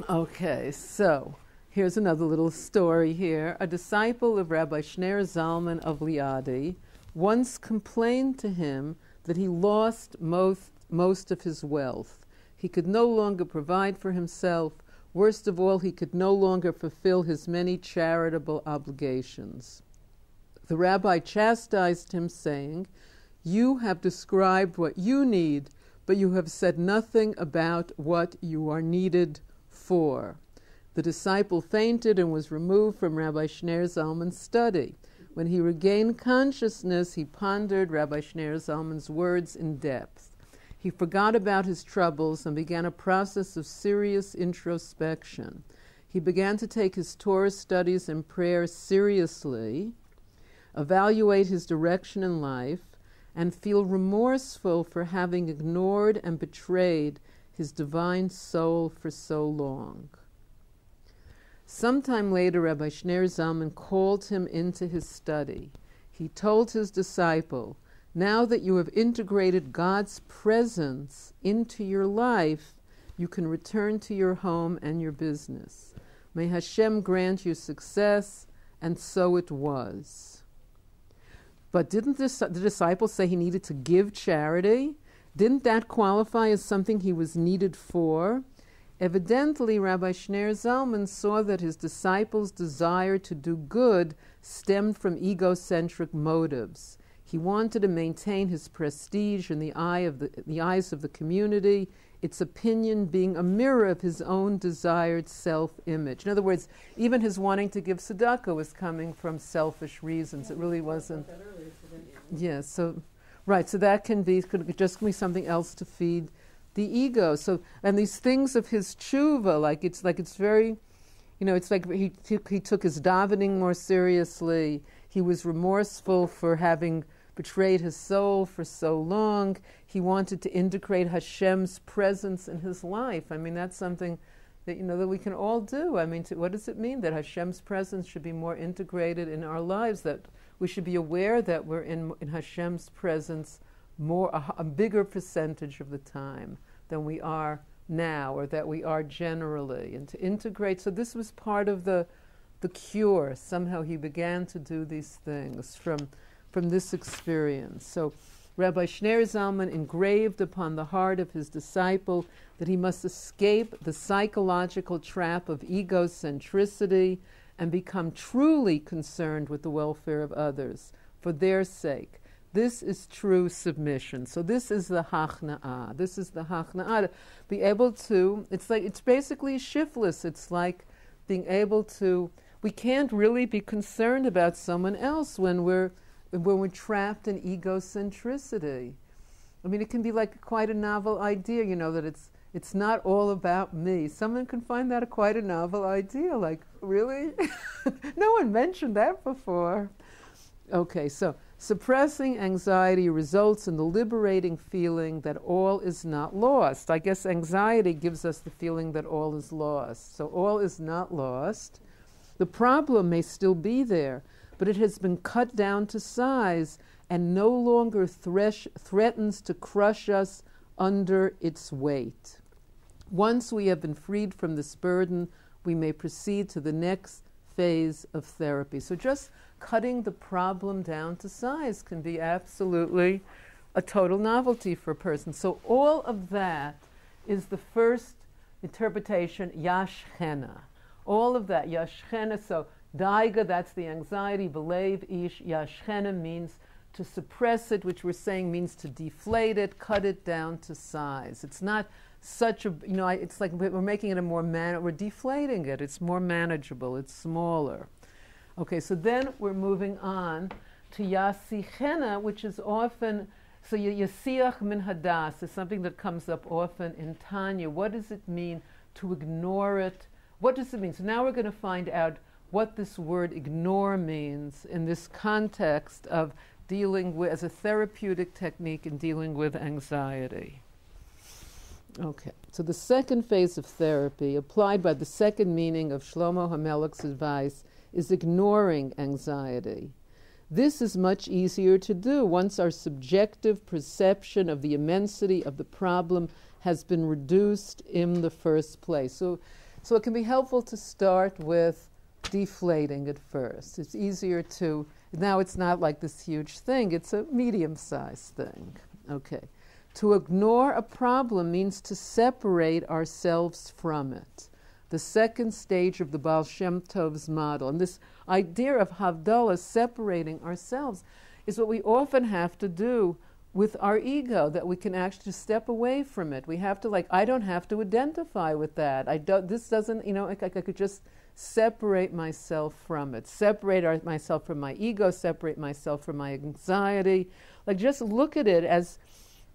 Okay, so here's another little story here. A disciple of Rabbi Shner Zalman of Liadi once complained to him that he lost most of his wealth. He could no longer provide for himself. Worst of all, he could no longer fulfill his many charitable obligations. The rabbi chastised him, saying, "You have described what you need, but you have said nothing about what you are needed for." The disciple fainted and was removed from Rabbi Shner Zalman's study. When he regained consciousness, he pondered Rabbi Shner Zalman's words in depth. He forgot about his troubles and began a process of serious introspection. He began to take his Torah studies and prayer seriously, evaluate his direction in life, and feel remorseful for having ignored and betrayed his divine soul for so long. Sometime later, Rabbi Shner Zalman called him into his study. He told his disciple, Now that you have integrated God's presence into your life, you can return to your home and your business. May Hashem grant you success, and so it was. But didn't the disciples say he needed to give charity? Didn't that qualify as something he was needed for? Evidently, Rabbi Shneir Zalman saw that his disciples' desire to do good stemmed from egocentric motives. He wanted to maintain his prestige in the eyes of the community, its opinion being a mirror of his own desired self-image. In other words, even his wanting to give tzedakah was coming from selfish reasons. It really wasn't. Yes, so right. So that could just be something else to feed the ego. So, and these things of his tshuva, it's very, it's like he took his davening more seriously. He was remorseful for having betrayed his soul for so long. He wanted to integrate Hashem's presence in his life. I mean, that's something that, that we can all do. I mean, what does it mean that Hashem's presence should be more integrated in our lives, that we should be aware that we're in Hashem's presence a bigger percentage of the time than we are now, or that we are generally, and to integrate. So this was part of the cure. Somehow he began to do these things from this experience. So Rabbi Shneir Zalman engraved upon the heart of his disciple that he must escape the psychological trap of egocentricity and become truly concerned with the welfare of others for their sake. This is true submission. So this is the hachna'ah. This is the hachna'ah. To be able to, it's basically shiftless. It's like being able to, we can't really be concerned about someone else when we're trapped in egocentricity. I mean, it can be like quite a novel idea, that it's not all about me. Someone can find that quite a novel idea. Like, really? No one mentioned that before. Okay, so suppressing anxiety results in the liberating feeling that all is not lost. I guess anxiety gives us the feeling that all is lost. So all is not lost. The problem may still be there, but it has been cut down to size and no longer threatens to crush us under its weight. Once we have been freed from this burden, we may proceed to the next phase of therapy. So just cutting the problem down to size can be absolutely a total novelty for a person. So all of that is the first interpretation, yashchena. All of that, yashchena, so daiga, that's the anxiety, belev ish, yashchena means to suppress it, which we're saying means to deflate it, cut it down to size. It's not such a, it's like we're making it we're deflating it. It's more manageable. It's smaller. Okay, so then we're moving on to yasichena, which is often, so yasiach min hadas is something that comes up often in Tanya. What does it mean to ignore it? What does it mean? So now we're going to find out what this word ignore means in this context of dealing with, as a therapeutic technique in dealing with anxiety. Okay, so the second phase of therapy, applied by the second meaning of Shlomo HaMelech's advice, is ignoring anxiety. This is much easier to do once our subjective perception of the immensity of the problem has been reduced in the first place. So it can be helpful to start with deflating at first. It's easier to, now it's not like this huge thing, it's a medium-sized thing. Okay. To ignore a problem means to separate ourselves from it. The second stage of the Baal Shem Tov's model, and this idea of Havdalah, separating ourselves, is what we often have to do with our ego, that we can actually step away from it. We have to, I don't have to identify with that. This doesn't, I could just separate myself from it, separate myself from my ego, separate myself from my anxiety. Just look at it as,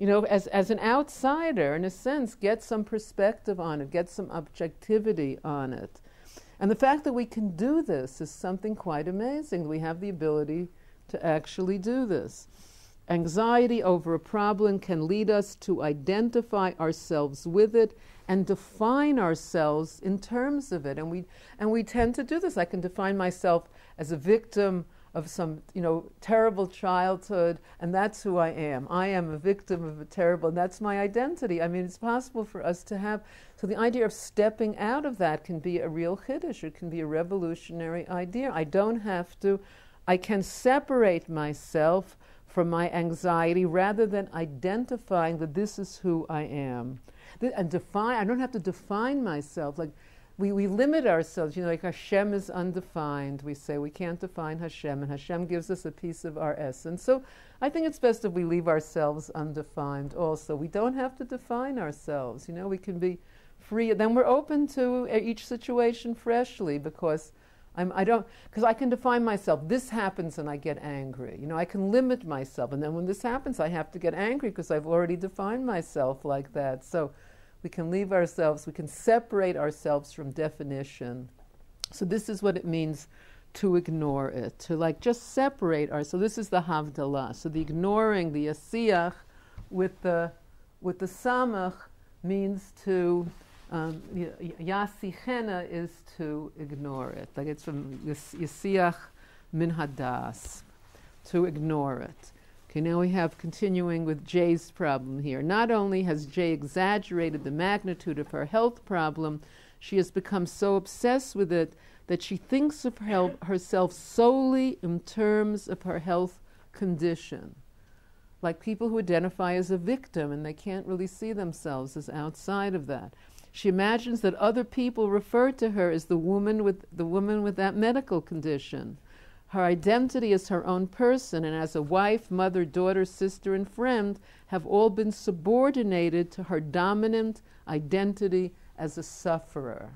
as an outsider, in a sense, get some perspective on it, get some objectivity on it. And the fact that we can do this is something quite amazing. We have the ability to actually do this. Anxiety over a problem can lead us to identify ourselves with it and define ourselves in terms of it. And we tend to do this. I can define myself as a victim of some, terrible childhood, and that's who I am. I am a victim of a terrible, and that's my identity. I mean, it's possible for us to have, so the idea of stepping out of that can be a real chiddush. It can be a revolutionary idea. I can separate myself from my anxiety rather than identifying that this is who I am. And I don't have to define myself. Like, we limit ourselves, like Hashem is undefined. We say we can't define Hashem, and Hashem gives us a piece of our essence. So I think it's best if we leave ourselves undefined also. We don't have to define ourselves, we can be free. Then we're open to each situation freshly, because I can define myself. This happens and I get angry. I can limit myself, and then when this happens I have to get angry because I've already defined myself like that. So we can separate ourselves from definition. So this is what it means to ignore it, to just separate ourselves. So this is the Havdalah. So the ignoring, the Yasiach, with the Samach means to, Yasichena is to ignore it. Like it's from Yasiach min hadas, to ignore it. Okay, now we have, continuing with Jay's problem here. Not only has Jay exaggerated the magnitude of her health problem, she has become so obsessed with it that she thinks of herself solely in terms of her health condition. Like people who identify as a victim and they can't really see themselves as outside of that. She imagines that other people refer to her as the woman with that medical condition. Her identity as her own person and as a wife, mother, daughter, sister, and friend have all been subordinated to her dominant identity as a sufferer.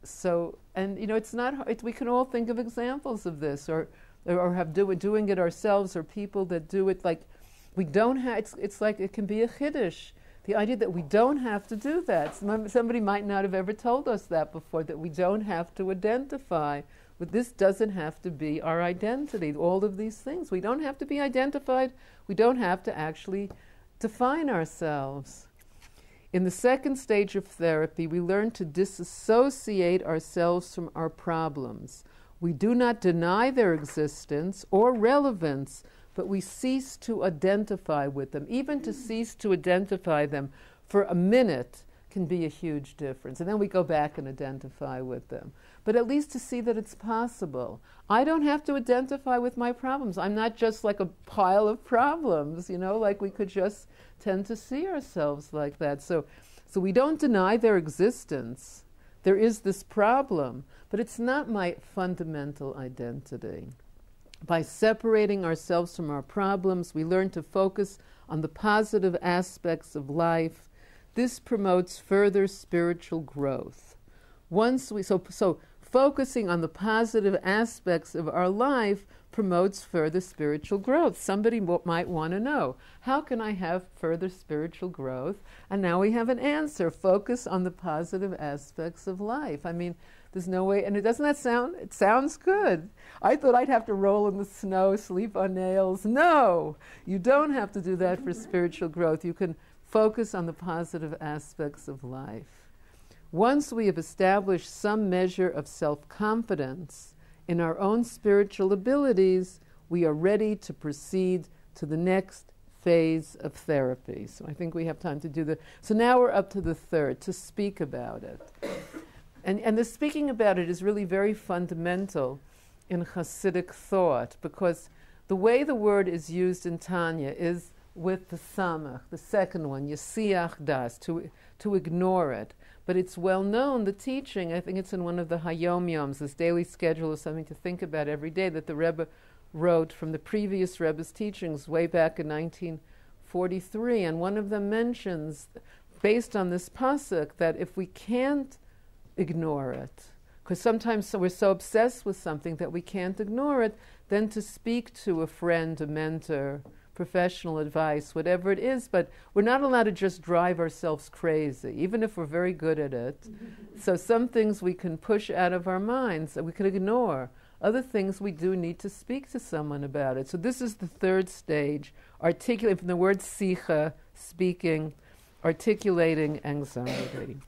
So, and it's not hard. We can all think of examples of this, or doing it ourselves, or people that do it. Like we don't have. It's like it can be a chiddush. The idea that we don't have to do that. Somebody might not have ever told us that before, that we don't have to identify. But this doesn't have to be our identity. All of these things. We don't have to be identified. We don't have to actually define ourselves. In the second stage of therapy, we learn to disassociate ourselves from our problems. We do not deny their existence or relevance, but we cease to identify with them. Even to cease to identify them for a minute can be a huge difference. And then we go back and identify with them. But at least to see that it's possible. I don't have to identify with my problems. I'm not just like a pile of problems, like we could just tend to see ourselves like that. So we don't deny their existence. There is this problem, but it's not my fundamental identity. By separating ourselves from our problems, we learn to focus on the positive aspects of life. This promotes further spiritual growth. So focusing on the positive aspects of our life promotes further spiritual growth. Somebody might want to know, how can I have further spiritual growth? And now we have an answer. Focus on the positive aspects of life. I mean, there's no way, and it sounds good. I thought I'd have to roll in the snow, sleep on nails. No, you don't have to do that for spiritual growth. You can focus on the positive aspects of life. Once we have established some measure of self-confidence in our own spiritual abilities, we are ready to proceed to the next phase of therapy. So I think we have time to do so now we're up to the third, to speak about it. And the speaking about it is really very fundamental in Hasidic thought, because the way the word is used in Tanya is with the samach, the second one, yasiach das, to ignore it. But it's well known, the teaching, I think it's in one of the Hayom Yoms, this daily schedule of something to think about every day, that the Rebbe wrote from the previous Rebbe's teachings way back in 1943. And one of them mentions, based on this pasuk, that if we can't ignore it, because sometimes we're so obsessed with something that we can't ignore it, then to speak to a friend, a mentor, professional advice, whatever it is. But we're not allowed to just drive ourselves crazy, even if we're very good at it. So some things we can push out of our minds, that we can ignore. Other things we do need to speak to someone about it. So this is the third stage, articulating, from the word sicha, speaking, articulating anxiety.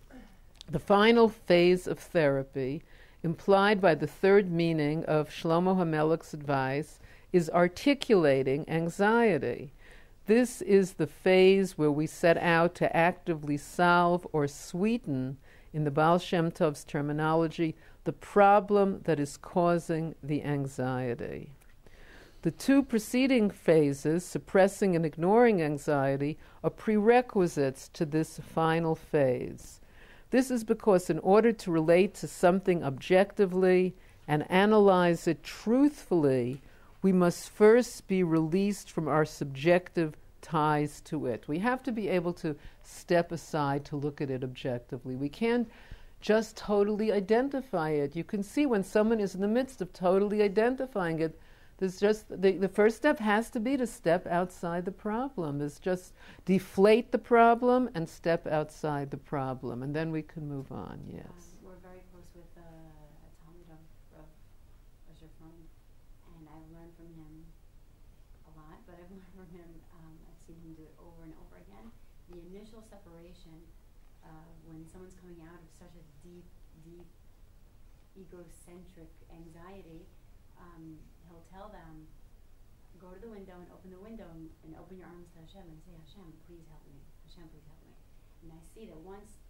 The final phase of therapy implied by the third meaning of Shlomo HaMelech's advice, is articulating anxiety. This is the phase where we set out to actively solve or sweeten, in the Baal Shem Tov's terminology, the problem that is causing the anxiety. The two preceding phases, suppressing and ignoring anxiety, are prerequisites to this final phase. This is because in order to relate to something objectively and analyze it truthfully, we must first be released from our subjective ties to it. We have to be able to step aside to look at it objectively. We can't just totally identify it. You can see when someone is in the midst of totally identifying it, there's just the first step has to be to step outside the problem. Is just deflate the problem and step outside the problem, and then we can move on. Yes. We're very close with a Talmud of Shefron, and I've learned from him a lot. But I've learned from him. I've seen him do it over and over again. The initial separation, when someone's coming out of such a deep egocentric anxiety. He'll tell them, go to the window and open the window and open your arms to Hashem and say, Hashem, please help me. Hashem, please help me. And I see that once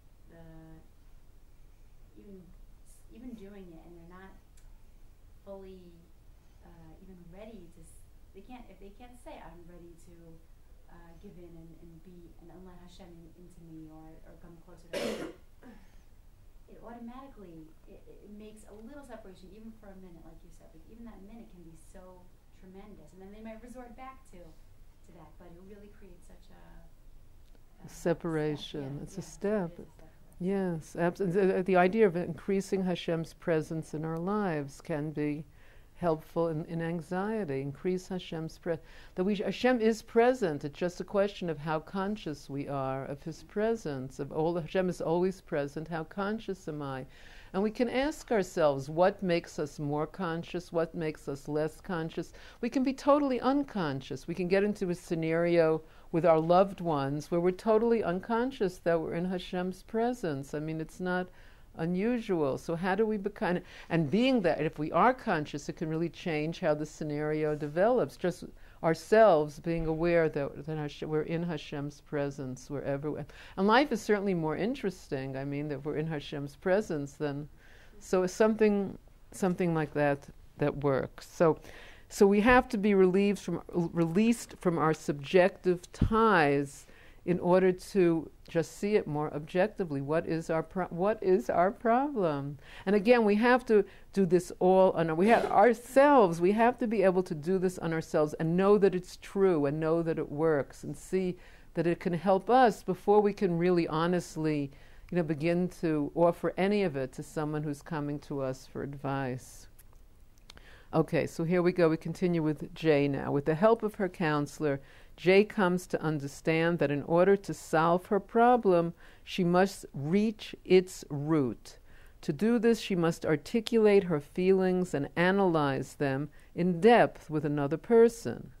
even doing it and they're not fully even ready to, if they can't say, I'm ready to give in and let Hashem into me or come closer to Hashem. It automatically, it makes a little separation, even for a minute, like you said. But even that minute can be so tremendous. And then they might resort back to that. But it really creates such a separation. Step. It's a step. It is a step. Yes, absolutely. The idea of increasing Hashem's presence in our lives can be helpful in anxiety. Increase Hashem's presence. Hashem is present. It's just a question of how conscious we are of His presence. Hashem is always present. How conscious am I? And we can ask ourselves, what makes us more conscious? What makes us less conscious? We can be totally unconscious. We can get into a scenario with our loved ones where we're totally unconscious that we're in Hashem's presence. I mean, it's not unusual. So how do we become, and being that if we are conscious, it can really change how the scenario develops. Just ourselves being aware that we're in Hashem's presence wherever and life is certainly more interesting. I mean, that we're in Hashem's presence then. So it's something like that works. So we have to be released from our subjective ties in order to just see it more objectively. What is our problem? And again, we have to do this all on we have to be able to do this on ourselves and know that it's true and know that it works and see that it can help us before we can really honestly, begin to offer any of it to someone who's coming to us for advice. Okay, so here we go. We continue with Jay now. With the help of her counselor, Jay comes to understand that in order to solve her problem, she must reach its root. To do this, she must articulate her feelings and analyze them in depth with another person.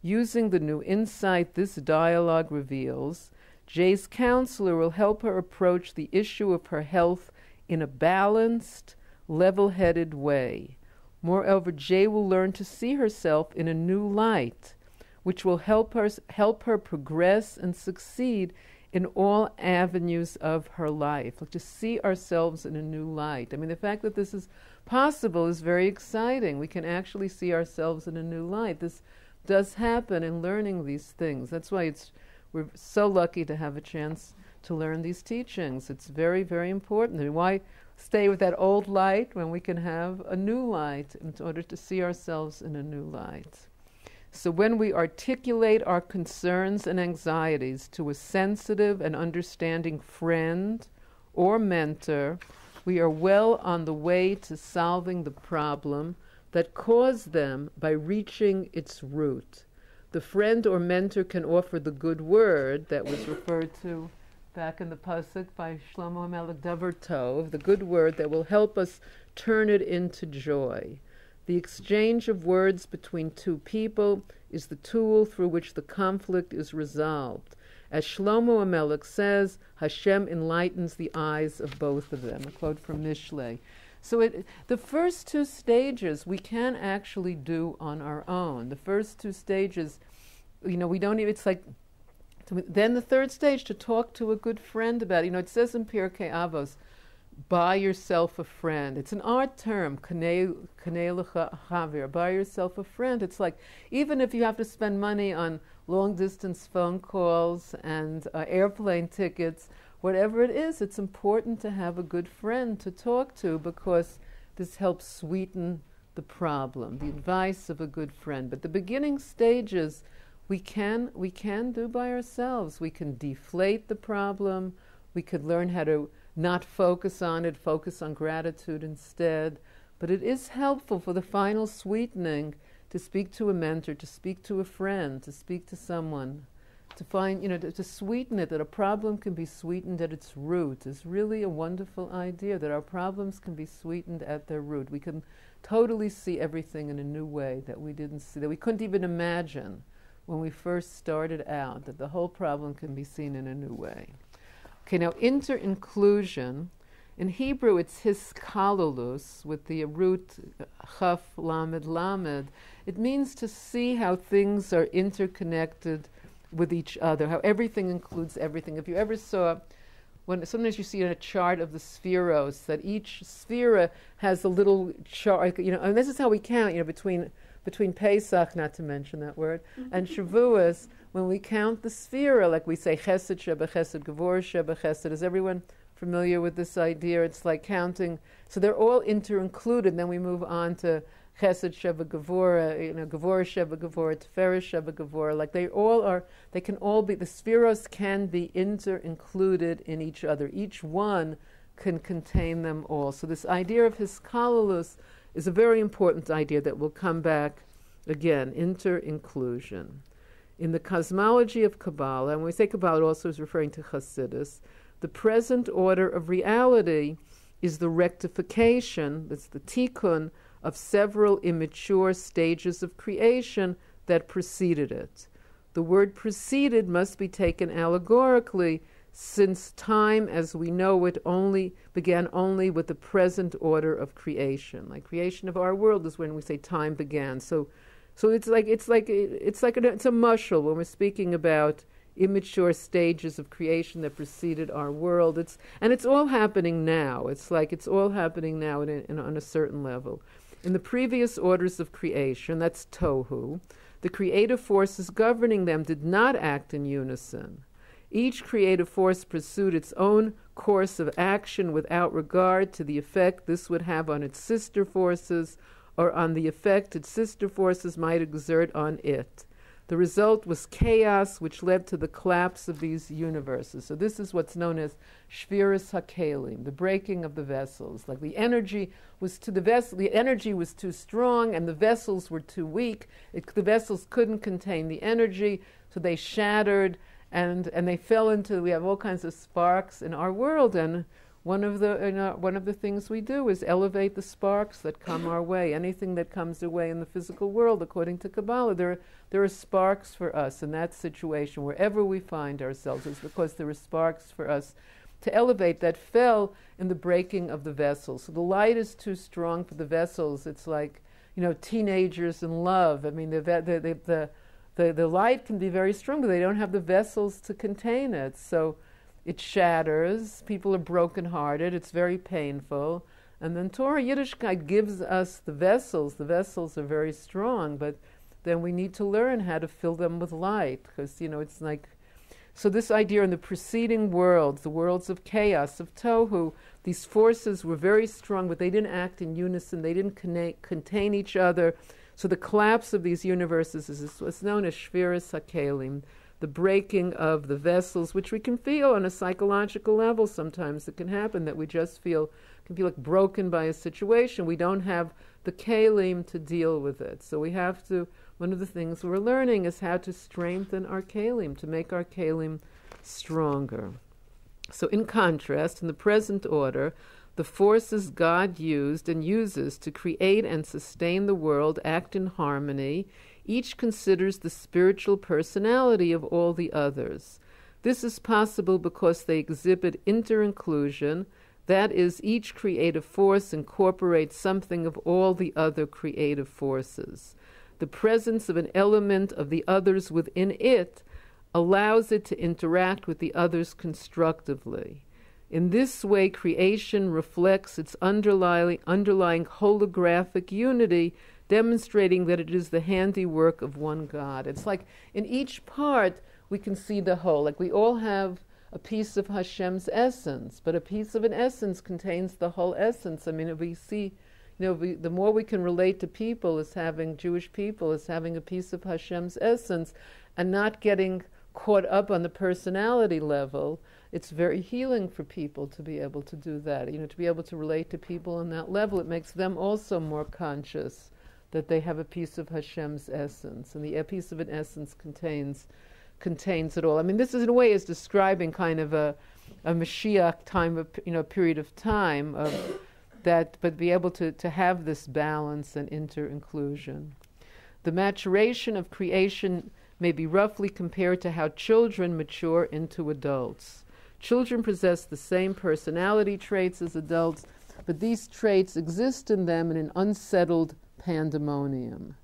Using the new insight this dialogue reveals, Jay's counselor will help her approach the issue of her health in a balanced, level-headed way. Moreover, Jay will learn to see herself in a new light, which will help her progress and succeed in all avenues of her life. Like to see ourselves in a new light. I mean, the fact that this is possible is very exciting. We can actually see ourselves in a new light. This does happen in learning these things. That's why we're so lucky to have a chance to learn these teachings. It's very, very important. I mean, why stay with that old light when we can have a new light in order to see ourselves in a new light? So when we articulate our concerns and anxieties to a sensitive and understanding friend or mentor, we are well on the way to solving the problem that caused them by reaching its root. The friend or mentor can offer the good word that was referred to back in the pasuk by Shlomo HaMelech, Davar Tov, the good word that will help us turn it into joy. The exchange of words between two people is the tool through which the conflict is resolved. As Shlomo HaMelech says, Hashem enlightens the eyes of both of them. A quote from Mishlei. So the first two stages we can actually do on our own. The first two stages, we don't even, it's like, then the third stage, to talk to a good friend about it. It says in Pirkei Avos, buy yourself a friend. It's an art term, kanei lecha chavir, buy yourself a friend. It's like, even if you have to spend money on long-distance phone calls and airplane tickets, whatever it is, it's important to have a good friend to talk to, because this helps sweeten the problem, the advice of a good friend. But the beginning stages, we can do by ourselves. We can deflate the problem. We could learn how to not focus on it, focus on gratitude instead. But it is helpful for the final sweetening to speak to a mentor, to speak to a friend, to speak to someone, to find, to sweeten it, that a problem can be sweetened at its root is really a wonderful idea, that our problems can be sweetened at their root. We can totally see everything in a new way that we didn't see, that we couldn't even imagine when we first started out, that the whole problem can be seen in a new way. Okay, now inter-inclusion. In Hebrew, it's hiskalolus, with the root chaf lamed lamed. It means to see how things are interconnected with each other, how everything includes everything. If you ever saw, sometimes you see in a chart of the spheros, that each sphera has a little chart, and this is how we count, between Pesach, not to mention that word, and Shavuos, when we count the sphera, like we say chesed sheba chesed, gevor sheba chesed. Is everyone familiar with this idea? It's like counting, so they're all inter-included. Then we move on to chesed sheba gevora, gevor sheba gevora, teferes sheba gevora. Like they can all be, the spheros can be inter-included in each other. Each one can contain them all. So this idea of hiskalolus is a very important idea that will come back again, inter-inclusion. In the cosmology of Kabbalah, and when we say Kabbalah, it also is referring to Chassidus, the present order of reality is the rectification, that's the tikkun, of several immature stages of creation that preceded it. The word preceded must be taken allegorically, since time as we know it began only with the present order of creation. Like creation of our world is when we say time began. So it's a mushal when we're speaking about immature stages of creation that preceded our world. It's all happening now. It's all happening now on a certain level. In the previous orders of creation, that's tohu, the creative forces governing them did not act in unison. Each creative force pursued its own course of action without regard to the effect this would have on its sister forces, or on the effect its sister forces might exert on it. The result was chaos, which led to the collapse of these universes. So this is what's known as shviras hakelim, the breaking of the vessels. Like the energy was too strong, and the vessels were too weak. The vessels couldn't contain the energy, so they shattered, and they fell into. We have all kinds of sparks in our world, and one of the things we do is elevate the sparks that come our way. Anything that comes our way in the physical world, according to Kabbalah, there are sparks for us in that situation, wherever we find ourselves. It's because there are sparks for us to elevate that fell in the breaking of the vessels. So the light is too strong for the vessels. It's like, teenagers in love. I mean, the light can be very strong, but they don't have the vessels to contain it. So it shatters, people are brokenhearted, it's very painful. And then Torah Yiddishkeit gives us the vessels. The vessels are very strong, but then we need to learn how to fill them with light, because, it's like, so this idea in the preceding worlds, the worlds of chaos, of tohu, these forces were very strong, but they didn't act in unison, they didn't contain each other. So the collapse of these universes is what's known as shviras hakelim, the breaking of the vessels, which we can feel on a psychological level sometimes. It can happen that we just can feel like broken by a situation. We don't have the kelim to deal with it. So we have to, one of the things we're learning is how to strengthen our kelim, to make our kelim stronger. So in contrast, in the present order, the forces God used and uses to create and sustain the world act in harmony. Each considers the spiritual personality of all the others. This is possible because they exhibit inter-inclusion, that is, each creative force incorporates something of all the other creative forces. The presence of an element of the others within it allows it to interact with the others constructively. In this way, creation reflects its underlying holographic unity, demonstrating that it is the handiwork of one God. It's like in each part we can see the whole. Like we all have a piece of Hashem's essence, but a piece of an essence contains the whole essence. I mean, if we see, the more we can relate to people as having, Jewish people as having a piece of Hashem's essence and not getting caught up on the personality level, it's very healing for people to be able to do that. To be able to relate to people on that level, it makes them also more conscious that they have a piece of Hashem's essence, and the piece of an essence contains it all. I mean, this is in a way is describing kind of a Mashiach time of period of time of that, but be able to have this balance and inter-inclusion. The maturation of creation may be roughly compared to how children mature into adults. Children possess the same personality traits as adults, but these traits exist in them in an unsettled pandemonium.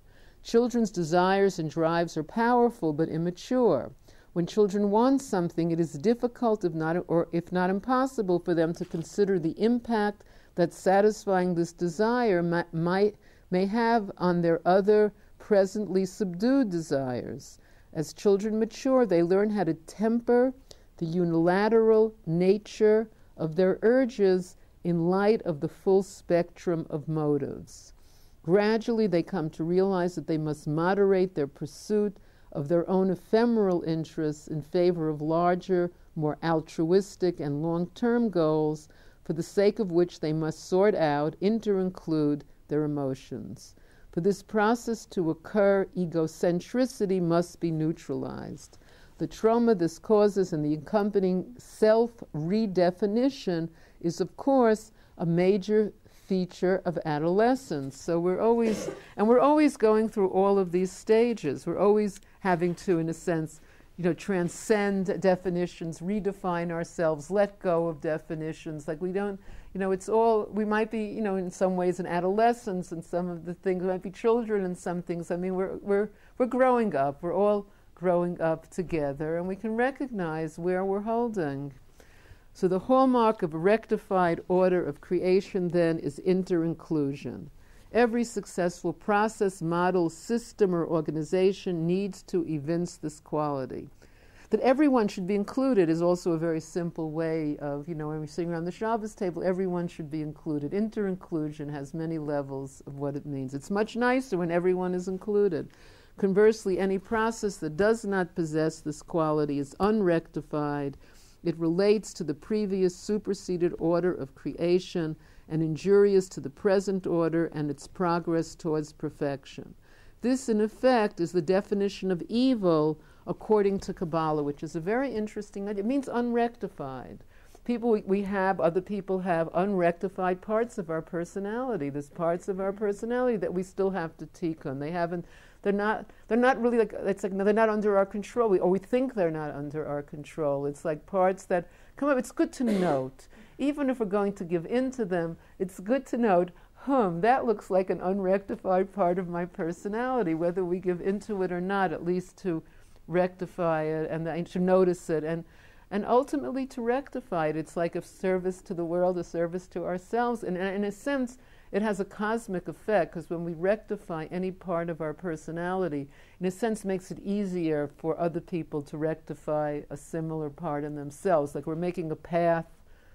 Children's desires and drives are powerful but immature. When children want something, it is difficult, if not impossible, for them to consider the impact that satisfying this desire may have on their other presently subdued desires. As children mature, they learn how to temper the unilateral nature of their urges in light of the full spectrum of motives. Gradually, they come to realize that they must moderate their pursuit of their own ephemeral interests in favor of larger, more altruistic and long-term goals, for the sake of which they must sort out, inter-include their emotions. For this process to occur, egocentricity must be neutralized. The trauma this causes and the accompanying self-redefinition is, of course, a major feature of adolescence. So we're always going through all of these stages. We're always having to, in a sense, transcend definitions, redefine ourselves, let go of definitions. Like we don't, it's all, we might be, in some ways in adolescence, and some of the things, we might be children in some things. I mean, we're growing up. We're all growing up together, and we can recognize where we're holding. So the hallmark of a rectified order of creation, then, is inter-inclusion. Every successful process, model, system, or organization needs to evince this quality. That everyone should be included is also a very simple way of, when we're sitting around the Shabbos table, everyone should be included. Inter-inclusion has many levels of what it means. It's much nicer when everyone is included. Conversely, any process that does not possess this quality is unrectified. It relates to the previous superseded order of creation and injurious to the present order and its progress towards perfection. This, in effect, is the definition of evil according to Kabbalah, which is a very interesting idea. It means unrectified. Other people have unrectified parts of our personality. There's parts of our personality that we still have to tikkun. They're not really they're not under our control, or we think they're not under our control. It's like parts that come up. It's good to note. Even if we're going to give in to them, it's good to note, that looks like an unrectified part of my personality, whether we give into it or not, at least to rectify it and to notice it and ultimately to rectify it. It's like a service to the world, a service to ourselves. And in a sense, it has a cosmic effect, because when we rectify any part of our personality, in a sense makes it easier for other people to rectify a similar part in themselves. Like we're making a path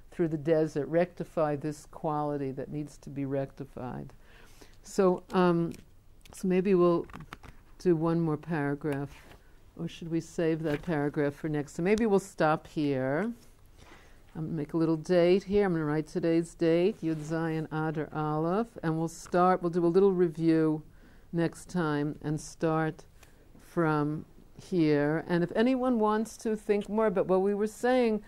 through the desert, rectify this quality that needs to be rectified. So maybe we'll do one more paragraph, or should we save that paragraph for next? So maybe we'll stop here. I'm going to make a little date here. I'm going to write today's date, Yud Zayin Adar Aleph, and we'll do a little review next time and start from here. And if anyone wants to think more about what we were saying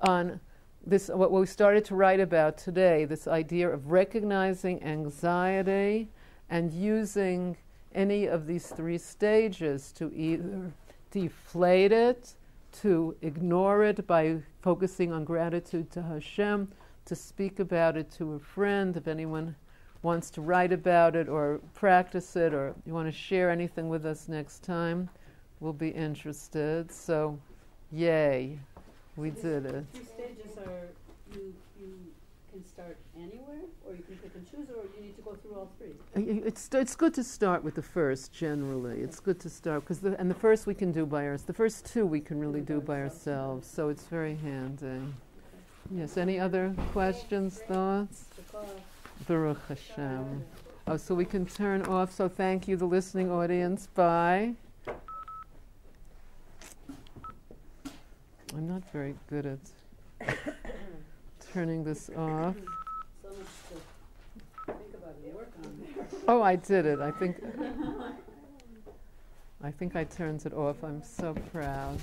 on this, what we started to write about today, this idea of recognizing anxiety and using any of these three stages to either deflate it, to ignore it by focusing on gratitude to Hashem, to speak about it to a friend, if anyone wants to write about it or practice it, or you want to share anything with us next time, we'll be interested. So, yay, we did it. These stages are, you can start anywhere, or you can pick and choose, or you need to go through all three? It's good to start with the first, generally. It's good to start, because the first we can do by ourselves. The first two we can really do by ourselves, so it's very handy. Yes, any other questions, thoughts? Baruch Hashem. Oh, so we can turn off. So thank you, the listening audience. Bye. I'm not very good at turning this off. So much to think about and work on there. Oh, I did it. I think I turned it off. I'm so proud.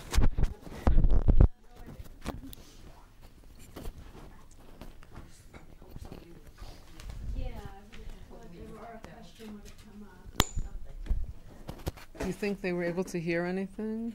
Do you think they were able to hear anything?